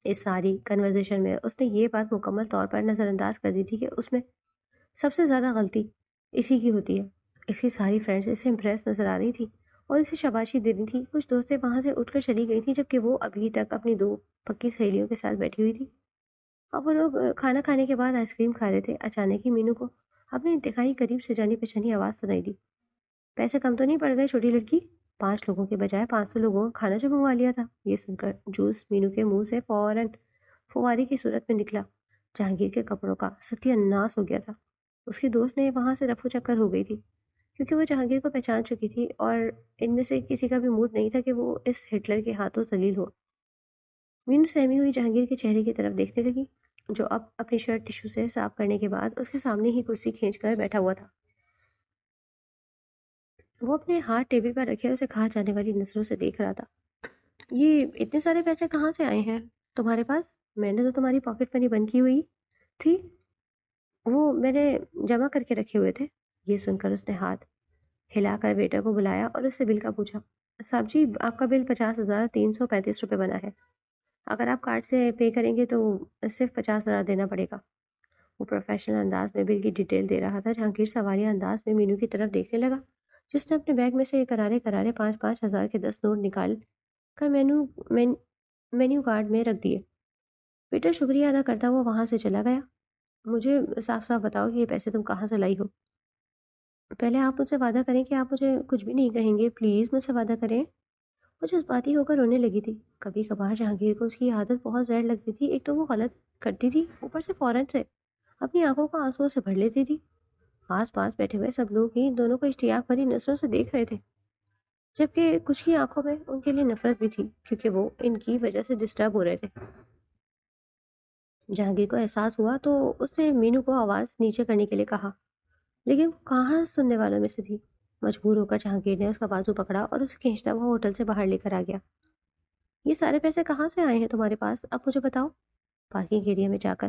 اس ساری کنورزیشن میں اس نے یہ بات مکمل طور پر نظر انداز کر دی تھی کہ اس میں سب سے زیادہ غلطی اسی کی ہوتی ہے۔ اس کی ساری فرینڈز اسے امپریس نظر آ رہی تھی اور اسے شاباشی دے رہی تھی۔ کچھ دوستیں وہاں سے اٹھ کر چلی گئی تھیں جبکہ وہ ابھی تک اپنی 2 پکی سہیلیوں کے ساتھ بیٹھی ہوئی تھی۔ اب وہ لوگ کھانا کھانے کے بعد آئس کریم کھا رہے تھے۔ اچانک ہی مینو کو اپنے انتہائی قریب سے جانی پہچانی آواز سنائی دی، پیسے کم تو نہیں پڑ گئے چھوٹی لڑکی؟ 5 لوگوں کے بجائے 500 لوگوں کا کھانا جو منگوا لیا تھا۔ یہ سن کر جوس مینو کے منہ سے فوراً فواری کی صورت میں نکلا۔ جہانگیر کے کپڑوں کا ستیہ ناس ہو گیا تھا۔ اس کی دوست نے وہاں سے رفو چکر ہو گئی تھی کیونکہ وہ جہانگیر کو پہچان چکی تھی اور ان میں سے کسی کا بھی موڈ نہیں تھا کہ وہ اس ہٹلر کے ہاتھوں ذلیل ہو۔ مینو سہمی ہوئی جہانگیر کے چہرے کی طرف دیکھنے لگی جو اب اپنی شرٹ ٹشو سے صاف کرنے کے بعد اس کے سامنے ہی کرسی کھینچ کر بیٹھا ہوا تھا۔ وہ اپنے ہاتھ ٹیبل پر رکھے اسے کھا جانے والی نظروں سے دیکھ رہا تھا۔ یہ اتنے سارے پیسے کہاں سے آئے ہیں تمہارے پاس؟ میں نے تو تمہاری پاکٹ منی بند کی ہوئی تھی، وہ میں نے جمع کر کے رکھے ہوئے تھے۔ یہ سن کر اس نے ہاتھ ہلا کر ویٹر کو بلایا اور اس سے بل کا پوچھا۔ صاحب جی آپ کا بل 50,335 روپے بنا ہے، اگر آپ کارڈ سے پے کریں گے تو صرف 50,000 دینا پڑے گا۔ وہ پروفیشنل انداز میں بل کی ڈیٹیل دے رہا تھا۔ جہانگیر سواریہ انداز میں مینو کی طرف دیکھنے لگا جس نے اپنے بیگ میں سے کرارے 5,000 کے 10 نوٹ نکال کر مینیو کارڈ میں رکھ دیے۔ ویٹر شکریہ ادا کرتا ہوا وہاں سے چلا گیا۔ مجھے صاف صاف بتاؤ کہ یہ پیسے تم کہاں سے لائی ہو؟ پہلے آپ مجھ سے وعدہ کریں کہ آپ مجھے کچھ بھی نہیں کہیں گے، پلیز مجھ سے وعدہ کریں۔ وہ جذباتی ہو کر رونے لگی تھی۔ کبھی کبھار جہانگیر کو اس کی عادت بہت زہر لگتی تھی، ایک تو وہ غلط کرتی تھی، اوپر سے فوراً سے اپنی آنکھوں کو آنسوؤں سے بھر لیتی تھی۔ آس پاس بیٹھے ہوئے سب لوگ ہی ان دونوں کو اشتیاق بھری نظروں سے دیکھ رہے تھے، جبکہ کچھ کی آنکھوں میں ان کے لیے نفرت بھی تھی، کیونکہ وہ ان کی وجہ سے ڈسٹرب ہو رہے تھے۔ جہانگیر کو احساس ہوا تو اس نے مینو کو آواز نیچے کرنے کے لیے کہا، لیکن وہ کہاں سننے والوں میں سے تھی۔ مجبور ہو کر جہانگیر نے اس کا بازو پکڑا اور اسے کھینچتا ہوا ہوٹل سے باہر لے کر آ گیا۔ یہ سارے پیسے کہاں سے آئے ہیں تمہارے پاس؟ اب مجھے بتاؤ۔ پارکنگ ایریا میں جا کر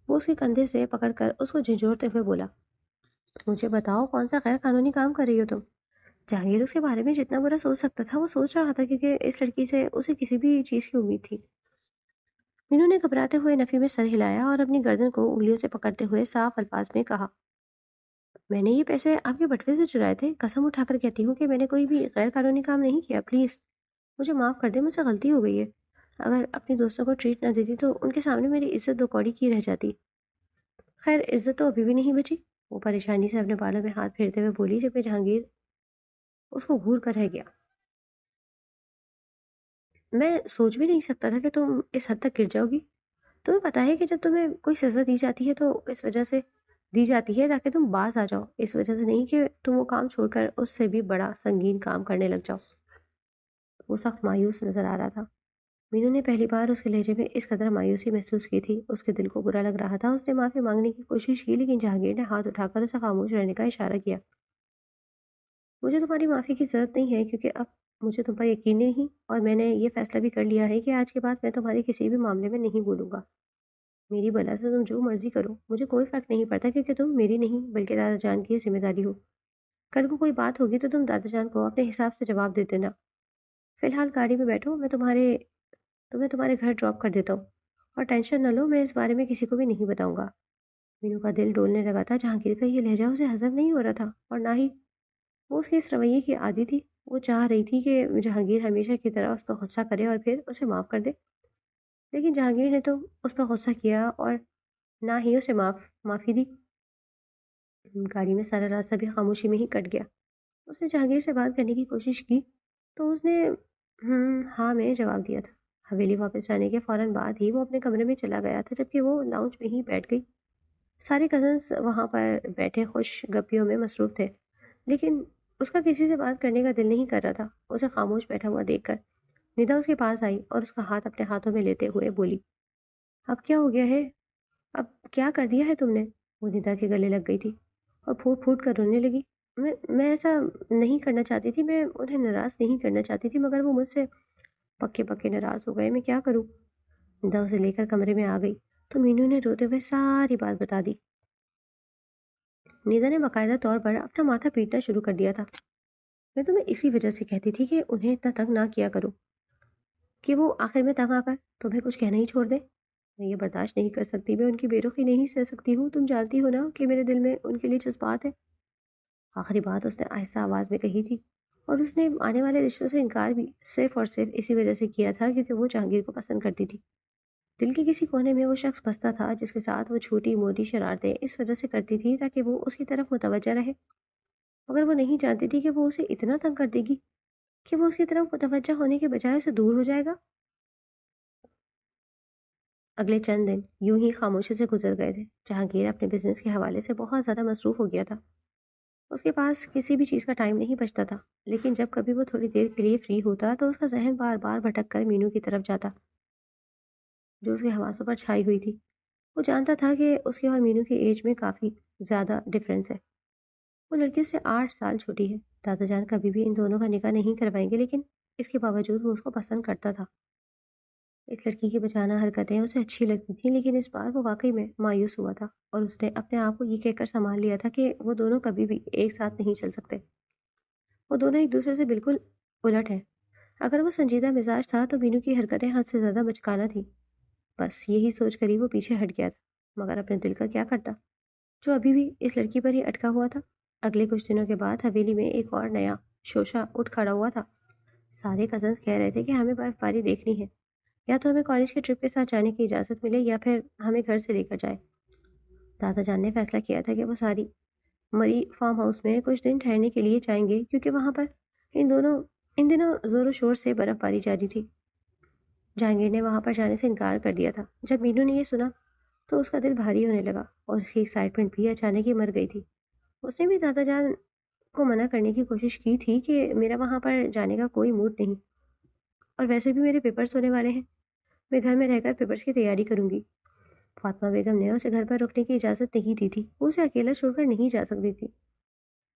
وہ اس کے کندھے سے پکڑ کر اس کو جھنجھوڑتے ہوئے بولا، مجھے بتاؤ کون سا غیر قانونی کام کر رہی ہو تم؟ جہانگیر اس کے بارے میں جتنا برا سوچ سکتا تھا وہ سوچ رہا تھا، کیونکہ اس لڑکی سے اسے کسی بھی چیز کی امید تھی۔ مینو نے گھبراتے ہوئے نفی میں سر ہلایا اور اپنی گردن کو انگلیوں سے پکڑتے ہوئے صاف الفاظ میں کہا، میں نے یہ پیسے آپ کے بٹوے سے چرائے تھے، قسم اٹھا کر کہتی ہوں کہ میں نے کوئی بھی غیر قانونی کام نہیں کیا، پلیز مجھے معاف کر دے، مجھ سے غلطی ہو گئی ہے۔ اگر اپنی دوستوں کو ٹریٹ نہ دیتی تو ان کے سامنے میری عزت دو کوڑی کی رہ جاتی۔ خیر عزت تو ابھی بھی نہیں بچی، وہ پریشانی سے اپنے بالوں میں ہاتھ پھیرتے ہوئے بولی، جبکہ جہانگیر اس کو گھور کر رہ گیا۔ میں سوچ بھی نہیں سکتا تھا کہ تم اس حد تک گر جاؤ گی۔ تمہیں پتا ہے کہ جب تمہیں کوئی سزا دی جاتی ہے تو اس وجہ سے دی جاتی ہے تاکہ تم باز آ جاؤ، اس وجہ سے نہیں کہ تم وہ کام چھوڑ کر اس سے بھی بڑا سنگین کام کرنے لگ جاؤ۔ وہ سخت مایوس نظر آ رہا تھا۔ مینو نے پہلی بار اس کے لہجے میں اس قدر مایوسی محسوس کی تھی، اس کے دل کو برا لگ رہا تھا۔ اس نے معافی مانگنے کی کوشش کی، لیکن جہانگیر نے ہاتھ اٹھا کر اسے خاموش رہنے کا اشارہ کیا۔ مجھے تمہاری معافی کی ضرورت نہیں ہے، کیونکہ اب مجھے تم پر یقین نہیں، اور میں نے یہ فیصلہ بھی کر لیا ہے کہ آج کے بعد میں تمہارے کسی بھی معاملے میں نہیں بولوں گا۔ میری بلا سے تم جو مرضی کرو، مجھے کوئی فرق نہیں پڑتا، کیونکہ تم میری نہیں بلکہ دادا جان کی ذمہ داری ہو۔ کل کو کوئی بات ہوگی تو تم دادا جان کو اپنے حساب سے جواب دے دینا۔ فی الحال گاڑی میں بیٹھو، میں تمہیں تمہارے گھر ڈراپ کر دیتا ہوں، اور ٹینشن نہ لو، میں اس بارے میں کسی کو بھی نہیں بتاؤں گا۔ مینو کا دل ڈولنے لگا تھا۔ جہانگیر کا یہ لہجہ اسے ہضم نہیں ہو رہا تھا، اور نہ ہی وہ اس کے اس رویے کی عادی تھی۔ وہ چاہ رہی تھی کہ جہانگیر ہمیشہ کی طرح اس پر غصہ کرے اور پھر اسے معاف کر دے، لیکن جہانگیر نے تو اس پر غصہ کیا اور نہ ہی اسے معافی دی۔ گاڑی میں سارا راستہ بھی خاموشی میں ہی کٹ گیا۔ اس نے جہانگیر سے بات کرنے کی کوشش کی تو اس نے ہاں میں جواب دیا تھا۔ حویلی واپس جانے کے فوراً بعد ہی وہ اپنے کمرے میں چلا گیا تھا، جبکہ وہ لاؤنج میں ہی بیٹھ گئی۔ سارے کزنس وہاں پر بیٹھے خوش گپیوں میں مصروف تھے، لیکن اس کا کسی سے بات کرنے کا دل نہیں کر رہا تھا۔ اسے خاموش بیٹھا ہوا دیکھ کر ندا اس کے پاس آئی اور اس کا ہاتھ اپنے ہاتھوں میں لیتے ہوئے بولی، اب کیا ہو گیا ہے؟ اب کیا کر دیا ہے تم نے؟ وہ ندا کے گلے لگ گئی تھی اور پھوٹ پھوٹ کر رونے لگی۔ میں ایسا نہیں کرنا چاہتی تھی، میں انہیں ناراض نہیں کرنا چاہتی تھی، مگر وہ مجھ سے پکے پکے ناراض ہو گئے، میں کیا کروں؟ ندا اسے لے کر کمرے میں آ گئی تو مینو نے روتے ہوئے ساری بات بتا دی۔ ندا نے باقاعدہ طور پر اپنا ماتھا پیٹنا شروع کر دیا تھا۔ میں تمہیں اسی وجہ سے کہتی تھی کہ انہیں اتنا تنگ نہ کیا کرو کہ وہ آخر میں تنگ آ کر تمہیں کچھ کہنا ہی چھوڑ دے۔ میں یہ برداشت نہیں کر سکتی، میں ان کی بے رخی نہیں سہ سکتی ہوں، تم جانتی ہو نا کہ میرے دل میں ان کے لیے جذبات ہے۔ آخری بات اس نے آہستہ آواز میں کہی تھی، اور اس نے آنے والے رشتوں سے انکار بھی صرف اور صرف اسی وجہ سے کیا تھا کیونکہ وہ جہانگیر کو پسند کرتی تھی۔ دل کے کسی کونے میں وہ شخص بستا تھا جس کے ساتھ وہ چھوٹی موٹی شرارتیں اس وجہ سے کرتی تھی تاکہ وہ اس کی طرف متوجہ رہے، مگر وہ نہیں جانتی تھی کہ وہ اسے اتنا تنگ کر دے گی کہ وہ اس کی طرف متوجہ ہونے کے بجائے اسے دور ہو جائے گا۔ اگلے چند دن یوں ہی خاموشی سے گزر گئے تھے۔ جہانگیر اپنے بزنس کے حوالے سے بہت زیادہ مصروف ہو گیا تھا، اس کے پاس کسی بھی چیز کا ٹائم نہیں بچتا تھا، لیکن جب کبھی وہ تھوڑی دیر کے لیے فری ہوتا تو اس کا ذہن بار بار بھٹک کر مینو کی طرف جاتا جو اس کے حواسوں پر چھائی ہوئی تھی۔ وہ جانتا تھا کہ اس کے اور مینو کی ایج میں کافی زیادہ ڈفرینس ہے، وہ لڑکی اس سے 8 سال چھوٹی ہے۔ دادا جان کبھی بھی ان دونوں کا نکاح نہیں کروائیں گے، لیکن اس کے باوجود وہ اس کو پسند کرتا تھا۔ اس لڑکی کی بچانا حرکتیں اسے اچھی لگتی تھیں، لیکن اس بار وہ واقعی میں مایوس ہوا تھا، اور اس نے اپنے آپ کو یہ کہہ کر سنبھال لیا تھا کہ وہ دونوں کبھی بھی ایک ساتھ نہیں چل سکتے۔ وہ دونوں ایک دوسرے سے بالکل الٹ ہیں۔ اگر وہ سنجیدہ مزاج تھا تو مینو کی حرکتیں حد سے زیادہ بچکانہ تھیں۔ بس یہی سوچ کر ہی وہ پیچھے ہٹ گیا تھا، مگر اپنے دل کا کیا کرتا جو ابھی بھی اس لڑکی پر ہی اٹکا ہوا تھا۔ اگلے کچھ دنوں کے بعد حویلی میں ایک اور نیا شوشہ اٹھ کھڑا ہوا تھا۔ سارے کزنس کہہ رہے تھے کہ ہمیں برف باری دیکھنی ہے، یا تو ہمیں کالج کے ٹرپ کے ساتھ جانے کی اجازت ملے یا پھر ہمیں گھر سے لے کر جائے۔ دادا جان نے فیصلہ کیا تھا کہ وہ ساری مری فارم ہاؤس میں کچھ دن ٹھہرنے کے لیے جائیں گے، کیونکہ وہاں پر ان دونوں ان دنوں زور و شور سے برف باری جاری تھی۔ جہانگیر نے وہاں پر جانے سے انکار کر دیا تھا۔ جب مینو نے یہ سنا تو اس کا دل بھاری ہونے لگا اور اس کی ایکسائٹمنٹ بھی اچانک ہی مر گئی تھی۔ اس نے بھی دادا جان کو منع کرنے کی کوشش کی تھی کہ میرا وہاں پر جانے کا کوئی موڈ نہیں، اور ویسے بھی میرے پیپرز ہونے والے ہیں، میں گھر میں رہ کر پیپرز کی تیاری کروں گی۔ فاطمہ بیگم نے اسے گھر پر رکنے کی اجازت نہیں دی تھی۔ وہ اسے اکیلا چھوڑ کر نہیں جا سکتی تھی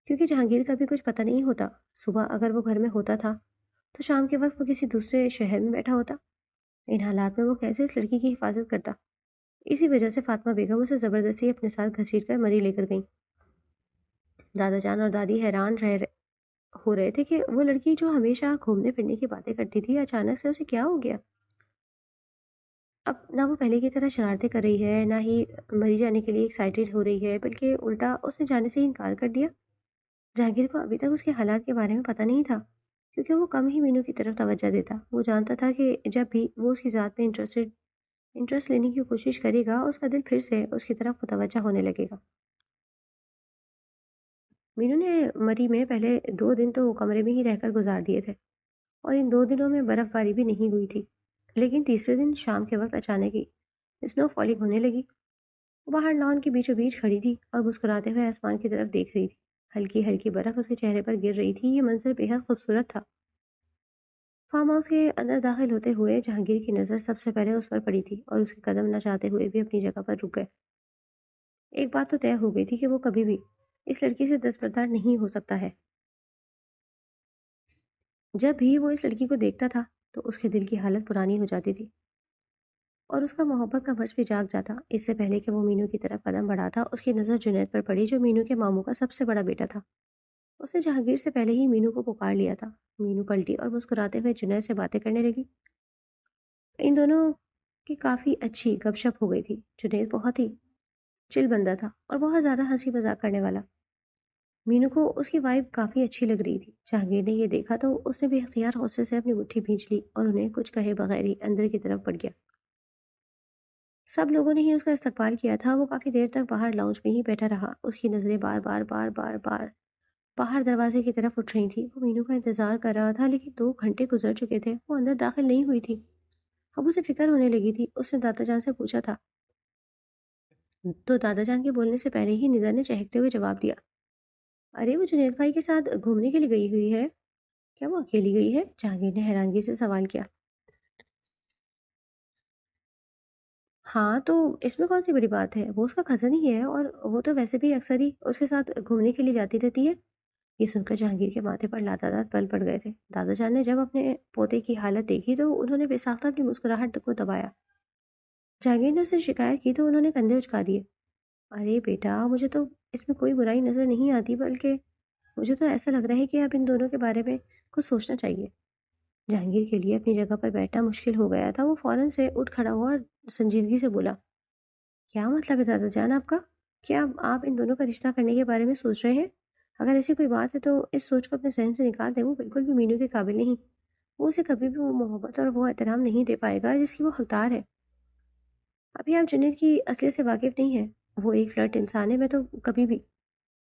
کیونکہ جہانگیر کا بھی کچھ پتہ نہیں ہوتا۔ صبح اگر وہ گھر میں ہوتا تھا تو شام کے وقت وہ کسی دوسرے شہر میں بیٹھا ہوتا۔ ان حالات میں وہ کیسے اس لڑکی کی حفاظت کرتا؟ اسی وجہ سے فاطمہ بیگم اسے زبردستی اپنے ساتھ گھسیٹ کر مری لے کر گئیں۔ دادا جان اور دادی حیران ہو رہے تھے کہ وہ لڑکی جو ہمیشہ گھومنے پھرنے کی باتیں کرتی تھی اچانک سے اسے کیا ہو گیا۔ اب نہ وہ پہلے کی طرح شرارتیں کر رہی ہے، نہ ہی مری جانے کے لیے ایکسائٹیڈ ہو رہی ہے، بلکہ الٹا اس نے جانے سے ہی انکار کر دیا۔ جہانگیر کو ابھی تک اس کے حالات کے بارے میں پتہ نہیں تھا کیونکہ وہ کم ہی مینو کی طرف توجہ دیتا۔ وہ جانتا تھا کہ جب بھی وہ اس کی ذات میں انٹرسٹ لینے کی کوشش کرے گا اس کا دل پھر سے اس کی طرف متوجہ ہونے لگے گا۔ مینو نے مری میں پہلے 2 دن تو کمرے میں ہی رہ کر گزار دیے تھے اور ان 2 دنوں میں برف باری بھی نہیں ہوئی تھی، لیکن تیسرے دن شام کے وقت اچانک ہی اسنو فالنگ ہونے لگی۔ وہ باہر لان کے بیچوں بیچ کھڑی تھی اور مسکراتے ہوئے آسمان کی طرف دیکھ رہی تھی۔ ہلکی ہلکی برف اس کے چہرے پر گر رہی تھی۔ یہ منظر بے حد خوبصورت تھا۔ فارم ہاؤس کے اندر داخل ہوتے ہوئے جہانگیر کی نظر سب سے پہلے اس پر پڑی تھی اور اس کے قدم نہ چاہتے ہوئے بھی اپنی جگہ پر رک گئے۔ ایک بات تو طے ہو گئی تھی کہ وہ کبھی بھی اس لڑکی سے دستبردار نہیں ہو سکتا ہے۔ جب بھی وہ اس لڑکی کو دیکھتا تھا تو اس کے دل کی حالت پرانی ہو جاتی تھی اور اس کا محبت کا مرض بھی جاگ جاتا۔ اس سے پہلے کہ وہ مینو کی طرف قدم بڑھاتا اس کی نظر جنید پر پڑی جو مینو کے ماموں کا سب سے بڑا بیٹا تھا۔ اس نے جہانگیر سے پہلے ہی مینو کو پکار لیا تھا۔ مینو پلٹی اور مسکراتے ہوئے جنید سے باتیں کرنے لگی۔ ان دونوں کی کافی اچھی گپ شپ ہو گئی تھی۔ جنید بہت ہی چل بندہ تھا اور بہت زیادہ ہنسی مذاق کرنے والا۔ مینو کو اس کی وائب کافی اچھی لگ رہی تھی۔ جہانگیر نے یہ دیکھا تو اس نے بھی اختیار غصے سے اپنی مٹھی بھینچ لی اور انہیں کچھ کہے بغیر ہی اندر کی طرف بڑھ گیا۔ سب لوگوں نے ہی اس کا استقبال کیا تھا۔ وہ کافی دیر تک باہر لاؤنج میں ہی بیٹھا رہا۔ اس کی نظریں بار بار بار بار بار باہر دروازے کی طرف اٹھ رہی تھی۔ وہ مینو کا انتظار کر رہا تھا لیکن 2 گھنٹے گزر چکے تھے، وہ اندر داخل نہیں ہوئی تھی۔ اب اسے فکر ہونے لگی تھی۔ اس نے دادا جان سے پوچھا تھا تو دادا جان کے بولنے سے پہلے ہی ندا نے چہکتے ہوئے جواب دیا، ارے وہ جنید بھائی کے ساتھ گھومنے کے لیے گئی ہوئی ہے۔ کیا وہ اکیلی گئی ہے؟ جہانگیر نے حیرانگی سے سوال کیا۔ ہاں تو اس میں کون سی بڑی بات ہے، وہ اس کا کزن ہی ہے اور وہ تو ویسے بھی اکثر ہی اس کے ساتھ گھومنے کے لیے جاتی رہتی ہے۔ یہ سن کر جہانگیر کے ماتھے پر لاتعداد پل پڑ گئے تھے۔ دادا جان نے جب اپنے پوتے کی حالت دیکھی تو انہوں نے بے ساختہ اپنی مسکراہٹ کو دبایا۔ جہانگیر نے اسے شکایت کی تو انہوں نے کندھے اچکا دیے۔ ارے بیٹا، مجھے تو اس میں کوئی برائی نظر نہیں آتی، بلکہ مجھے تو ایسا لگ رہا ہے کہ اب ان دونوں کے بارے میں کچھ سوچنا چاہیے۔ جہانگیر کے لیے اپنی جگہ پر بیٹھنا مشکل ہو گیا تھا۔ وہ فوراً سے اٹھ کھڑا ہوا اور سنجیدگی سے بولا، کیا مطلب ہے دادا جان آپ کا؟ کیا آپ ان دونوں کا رشتہ کرنے کے بارے میں سوچ رہے ہیں؟ اگر ایسی کوئی بات ہے تو اس سوچ کو اپنے ذہن سے نکال دیں۔ وہ بالکل بھی مینو کے قابل نہیں۔ وہ اسے کبھی بھی وہ محبت اور وہ احترام نہیں دے پائے گا جس کی وہ حقدار ہے۔ ابھی آپ جنید کی اصلیت سے واقف نہیں ہیں۔ وہ ایک فلرٹ انسان ہے۔ میں تو کبھی بھی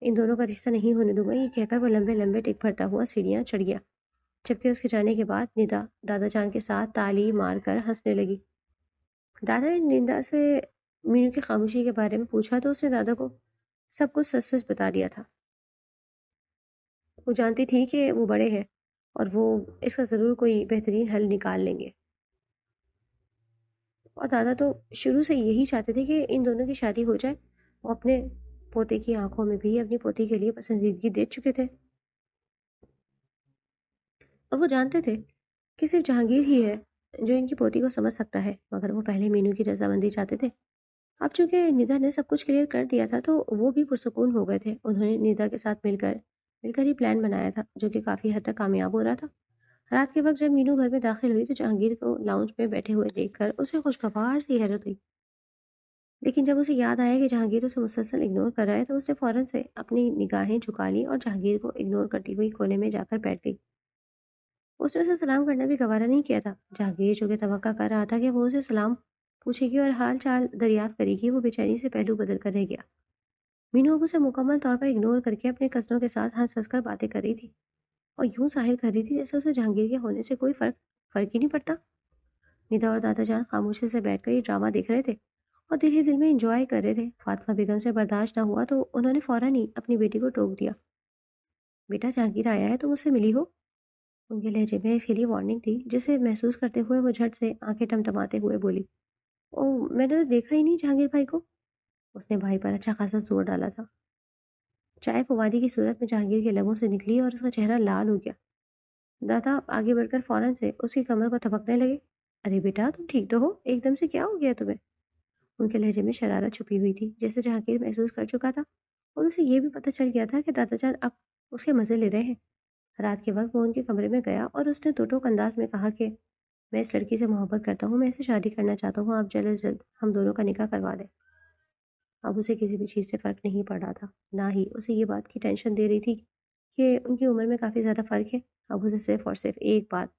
ان دونوں کا رشتہ نہیں ہونے دوں گا۔ یہ کہہ کر وہ لمبے لمبے ٹک بھرتا ہوا سیڑھیاں چڑھ گیا، جبکہ اس کے جانے کے بعد ندا دادا جان کے ساتھ تالی مار کر ہنسنے لگی۔ دادا نے ندا سے مینو کی خاموشی کے بارے میں پوچھا تو اس نے دادا کو سب کچھ سچ سچ بتا دیا تھا۔ وہ جانتی تھی کہ وہ بڑے ہیں اور وہ اس کا ضرور کوئی بہترین حل نکال لیں گے، اور دادا تو شروع سے یہی چاہتے تھے کہ ان دونوں کی شادی ہو جائے۔ وہ اپنے پوتے کی آنکھوں میں بھی اپنی پوتی کے لیے پسندیدگی دے چکے تھے اور وہ جانتے تھے کہ صرف جہانگیر ہی ہے جو ان کی پوتی کو سمجھ سکتا ہے، مگر وہ پہلے مینو کی رضامندی چاہتے تھے۔ اب چونکہ ندا نے سب کچھ کلیئر کر دیا تھا تو وہ بھی پرسکون ہو گئے تھے۔ انہوں نے ندا کے ساتھ مل کر ہی پلان بنایا تھا جو کہ کافی حد تک کامیاب ہو رہا تھا۔ رات کے وقت جب مینو گھر میں داخل ہوئی تو جہانگیر کو لاؤنج میں بیٹھے ہوئے دیکھ کر اسے خوشگوار سی حیرت ہوئی، لیکن جب اسے یاد آیا کہ جہانگیر اسے مسلسل اگنور کر رہا ہے تو اس نے فوراً سے اپنی نگاہیں جھکا لی اور جہانگیر کو اگنور کرتی ہوئی کونے میں جا کر بیٹھ گئی۔ اس نے اسے سلام کرنا بھی گوارا نہیں کیا تھا۔ جہانگیر جو کہ توقع کر رہا تھا کہ وہ اسے سلام پوچھے گی اور حال چال دریافت کرے گی، وہ بے چینی سے پہلو بدل کر رہ گیا۔ مینو اب اسے مکمل طور پر اگنور کر کے اپنے کزنوں کے ساتھ ہنس ہنس کر باتیں کر رہی تھی اور یوں ظاہر کر رہی تھی جیسے اسے جہانگیر کے ہونے سے کوئی فرق ہی نہیں پڑتا۔ ندا اور دادا جان خاموشی سے بیٹھ کر یہ ڈرامہ دیکھ رہے تھے اور دل ہی دل میں انجوائے کر رہے تھے۔ فاطمہ بیگم سے برداشت نہ ہوا تو انہوں نے فوراً ہی اپنی بیٹی کو ٹوک دیا، بیٹا جہانگیر آیا ہے، تم اس سے ملی ہو؟ ان کے لہجے میں اس کے لیے وارننگ تھی، جسے محسوس کرتے ہوئے وہ جھٹ سے آنکھیں ٹمٹماتے ہوئے بولی، او میں نے تو دیکھا ہی نہیں جہانگیر بھائی کو۔ اس نے بھائی پر اچھا خاصا زور ڈالا تھا۔ چائے فواری کی صورت میں جہانگیر کے لبوں سے نکلی اور اس کا چہرہ لال ہو گیا۔ دادا آگے بڑھ کر فوراً سے اس کی کمر کو تھپکنے لگے۔ ارے بیٹا تم ٹھیک تو ہو؟ ایک دم سے کیا ہو گیا تمہیں؟ ان کے لہجے میں شرارت چھپی ہوئی تھی، جیسے جہانگیر محسوس کر چکا تھا اور اسے یہ بھی پتہ چل گیا تھا کہ دادا جان اب اس کے مزے لے رہے ہیں۔ رات کے وقت وہ ان کے کمرے میں گیا اور اس نے ٹوک انداز میں کہا کہ میں اس لڑکی سے محبت کرتا ہوں، میں اسے شادی کرنا چاہتا ہوں، آپ جلد از جلد ہم دونوں کا نکاح کروا دیں۔ اب اسے کسی بھی چیز سے فرق نہیں پڑ رہا تھا، نہ ہی اسے یہ بات کی ٹینشن دے رہی تھی کہ ان کی عمر میں کافی زیادہ فرق ہے۔ اب اسے صرف اور صرف ایک بات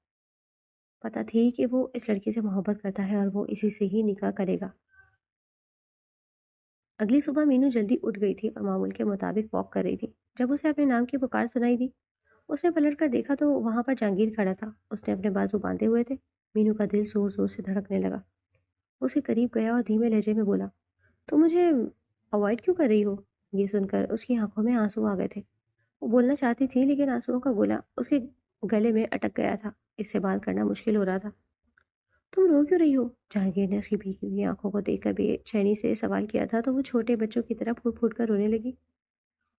پتہ تھی کہ وہ اس لڑکی سے محبت کرتا ہے اور وہ اسی سے ہی نکاح کرے گا۔ اگلی صبح مینو جلدی اٹھ گئی تھی اور معمول کے مطابق واک کر رہی تھی۔ جب اسے اپنے نام کی پکار سنائی دی، اس نے پلٹ کر دیکھا تو وہاں پر جہانگیر کھڑا تھا۔ اس نے اپنے بازو باندھے ہوئے تھے۔ مینو کا دل زور زور سے دھڑکنے لگا۔ اس کے قریب گیا اور دھیمے لہجے میں بولا، تو مجھے اوائڈ کیوں کر رہی ہو؟ یہ سن کر اس کی آنکھوں میں آنسو آ گئے تھے۔ وہ بولنا چاہتی تھی لیکن آنسوؤں کا گولا اس کے گلے میں اٹک گیا تھا، اس سے بات کرنا مشکل ہو رہا تھا۔ تم رو کیوں رہی ہو؟ جہانگیر نے اس کی بھیگی ہوئی آنکھوں کو دیکھ کر بے چینی سے سوال کیا تھا تو وہ چھوٹے بچوں کی طرح پھوٹ پھوٹ کر رونے لگی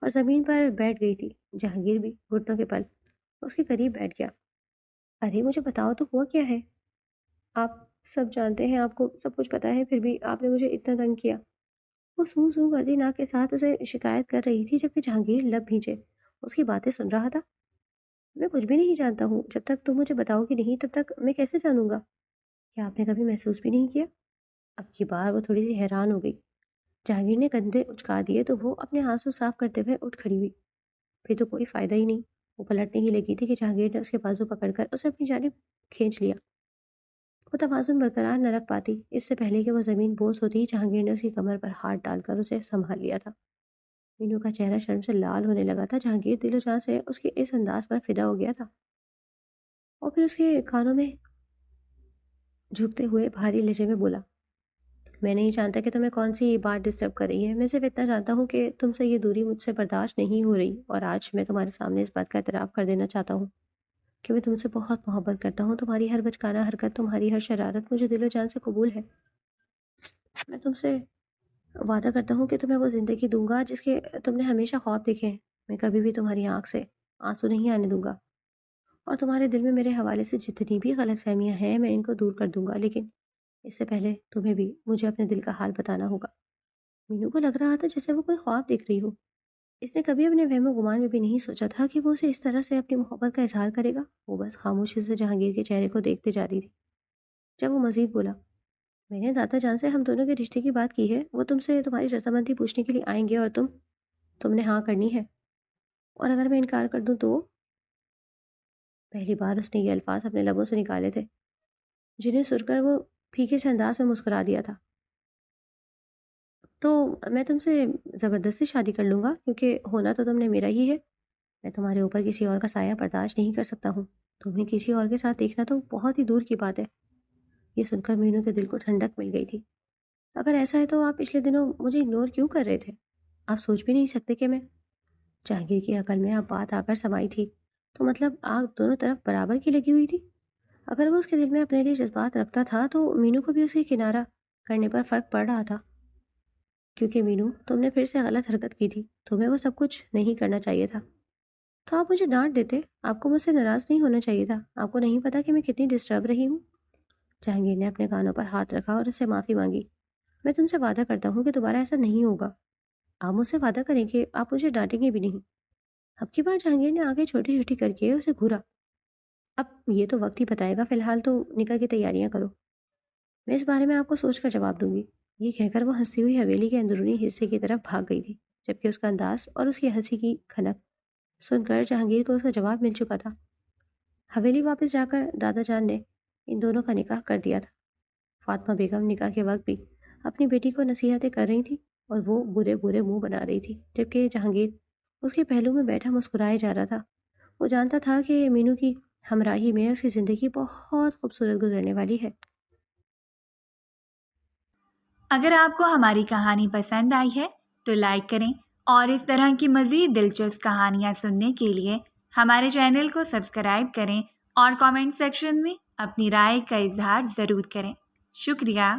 اور زمین پر بیٹھ گئی تھی۔ جہانگیر بھی گھٹنوں کے بل اس کے قریب بیٹھ گیا۔ ارے مجھے بتاؤ تو ہوا کیا ہے؟ آپ سب جانتے ہیں، آپ کو سب کچھ پتا ہے، پھر بھی آپ نے مجھے اتنا تنگ کیا۔ وہ سوں سوں کرتی ناک کے ساتھ اسے شکایت کر رہی تھی، جبکہ جہانگیر لب بھیجے اس کی باتیں سن رہا تھا۔ میں کچھ بھی نہیں جانتا ہوں، جب تک تم مجھے بتاؤ گی نہیں تب تک میں کیسے جانوں گا؟ کیا آپ نے کبھی محسوس بھی نہیں کیا؟ اب کی بار وہ تھوڑی سی حیران ہو گئی۔ جہانگیر نے کندھے اچکا دیے تو وہ اپنے آنسو صاف کرتے ہوئے اٹھ کھڑی ہوئی۔ پھر تو کوئی فائدہ ہی نہیں، وہ پلٹنے ہی لگی تھی کہ جہانگیر نے اس کے بازو پکڑ کر اسے اپنی جانب کھینچ لیا۔ وہ توازن برقرار نہ رکھ پاتی۔ اس سے پہلے کہ وہ زمین بوس ہوتی، جہانگیر نے اس کی کمر پر ہاتھ ڈال کر اسے سنبھال لیا تھا۔ مینو کا چہرہ شرم سے لال ہونے لگا تھا۔ جہانگیر دل و جان سے اس کے اس انداز پر فدا ہو گیا تھا اور پھر اس کے کانوں میں جھکتے ہوئے بھاری لہجے میں بولا، میں نہیں جانتا کہ تمہیں کون سی بات ڈسٹرب کر رہی ہے، میں صرف اتنا جانتا ہوں کہ تم سے یہ دوری مجھ سے برداشت نہیں ہو رہی، اور آج میں تمہارے سامنے اس بات کا اعتراف کر دینا چاہتا ہوں کہ میں تم سے بہت محبت کرتا ہوں۔ تمہاری ہر بچکانہ حرکت، تمہاری ہر شرارت مجھے دل و جان سے قبول ہے۔ میں تم سے وعدہ کرتا ہوں کہ تمہیں وہ زندگی دوں گا جس کے تم نے ہمیشہ خواب دیکھے ہیں۔ میں کبھی بھی تمہاری آنکھ سے آنسو نہیں آنے دوں گا، اور تمہارے دل میں میرے حوالے سے جتنی بھی غلط فہمیاں ہیں میں ان کو دور کر دوں گا، لیکن اس سے پہلے تمہیں بھی مجھے اپنے دل کا حال بتانا ہوگا۔ مینو کو لگ رہا تھا جیسے وہ کوئی خواب دیکھ رہی ہو۔ اس نے کبھی اپنے وہم و گمان میں بھی نہیں سوچا تھا کہ وہ اسے اس طرح سے اپنی محبت کا اظہار کرے گا۔ وہ بس خاموشی سے جہانگیر کے چہرے کو دیکھتے جا رہی تھی۔ جب وہ مزید بولا، میں نے دادا جان سے ہم دونوں کے رشتے کی بات کی ہے، وہ تم سے تمہاری رضامندی پوچھنے کے لیے آئیں گے اور تم نے ہاں کرنی ہے، اور اگر میں انکار کر دوں تو؟ پہلی بار اس نے یہ الفاظ اپنے لبوں سے نکالے تھے، جنہیں سن کر وہ پھیکے سے انداز میں مسکرا دیا تھا۔ تو میں تم سے زبردستی شادی کر لوں گا، کیونکہ ہونا تو تم نے میرا ہی ہے۔ میں تمہارے اوپر کسی اور کا سایہ برداشت نہیں کر سکتا ہوں۔ تمہیں کسی اور کے ساتھ دیکھنا تو بہت ہی دور کی بات ہے۔ یہ سن کر مینو کے دل کو ٹھنڈک مل گئی تھی۔ اگر ایسا ہے تو آپ پچھلے دنوں مجھے اگنور کیوں کر رہے تھے؟ آپ سوچ بھی نہیں سکتے کہ میں… جہانگیر کی عقل میں اب بات آ کر سمائی تھی، تو مطلب آگ دونوں طرف برابر کی لگی ہوئی تھی۔ اگر وہ اس کے دل میں اپنے لیے جذبات رکھتا تھا تو مینو کو بھی اسے کنارہ کرنے پر فرق پڑ رہا تھا، کیونکہ مینو تم نے پھر سے غلط حرکت کی تھی، تمہیں وہ سب کچھ نہیں کرنا چاہیے تھا۔ تو آپ مجھے ڈانٹ دیتے، آپ کو مجھ سے ناراض نہیں ہونا چاہیے تھا۔ آپ کو نہیں پتا کہ میں کتنی ڈسٹرب رہی ہوں؟ جہانگیر نے اپنے کانوں پر ہاتھ رکھا اور اس سے معافی مانگی۔ میں تم سے وعدہ کرتا ہوں کہ دوبارہ ایسا نہیں ہوگا۔ آپ مجھ سے وعدہ کریں کہ آپ مجھے ڈانٹیں گے بھی نہیں۔ اب کی بار جہانگیر نے آنکھیں چھوٹی چھوٹی کر کے اسے گھورا۔ اب یہ تو وقت ہی بتائے گا، فی الحال تو نکاح کی تیاریاں کرو، میں اس بارے میں آپ کو سوچ کر جواب دوں گی۔ یہ کہہ کر وہ ہنستی ہوئی حویلی کے اندرونی حصے کی طرف بھاگ گئی تھی، جبکہ اس کا انداز اور اس کی ہنسی کی کھنک سن کر جہانگیر کو اس کا جواب مل چکا تھا۔ حویلی واپس جا کر دادا جان نے ان دونوں کا نکاح کر دیا تھا۔ فاطمہ بیگم نکاح کے وقت بھی اپنی بیٹی کو نصیحتیں کر رہی تھی اور وہ برے برے منہ بنا رہی تھی، جبکہ جہانگیر اس کے پہلو میں بیٹھا مسکرائے جا رہا تھا۔ وہ جانتا تھا کہ مینو کی ہمراہی میں اس کی زندگی بہت خوبصورت گزرنے والی ہے۔ اگر آپ کو ہماری کہانی پسند آئی ہے تو لائک کریں، اور اس طرح کی مزید دلچسپ کہانیاں سننے کے لیے ہمارے چینل کو سبسکرائب کریں اور کامنٹ سیکشن میں اپنی رائے کا اظہار ضرور کریں۔ شکریہ۔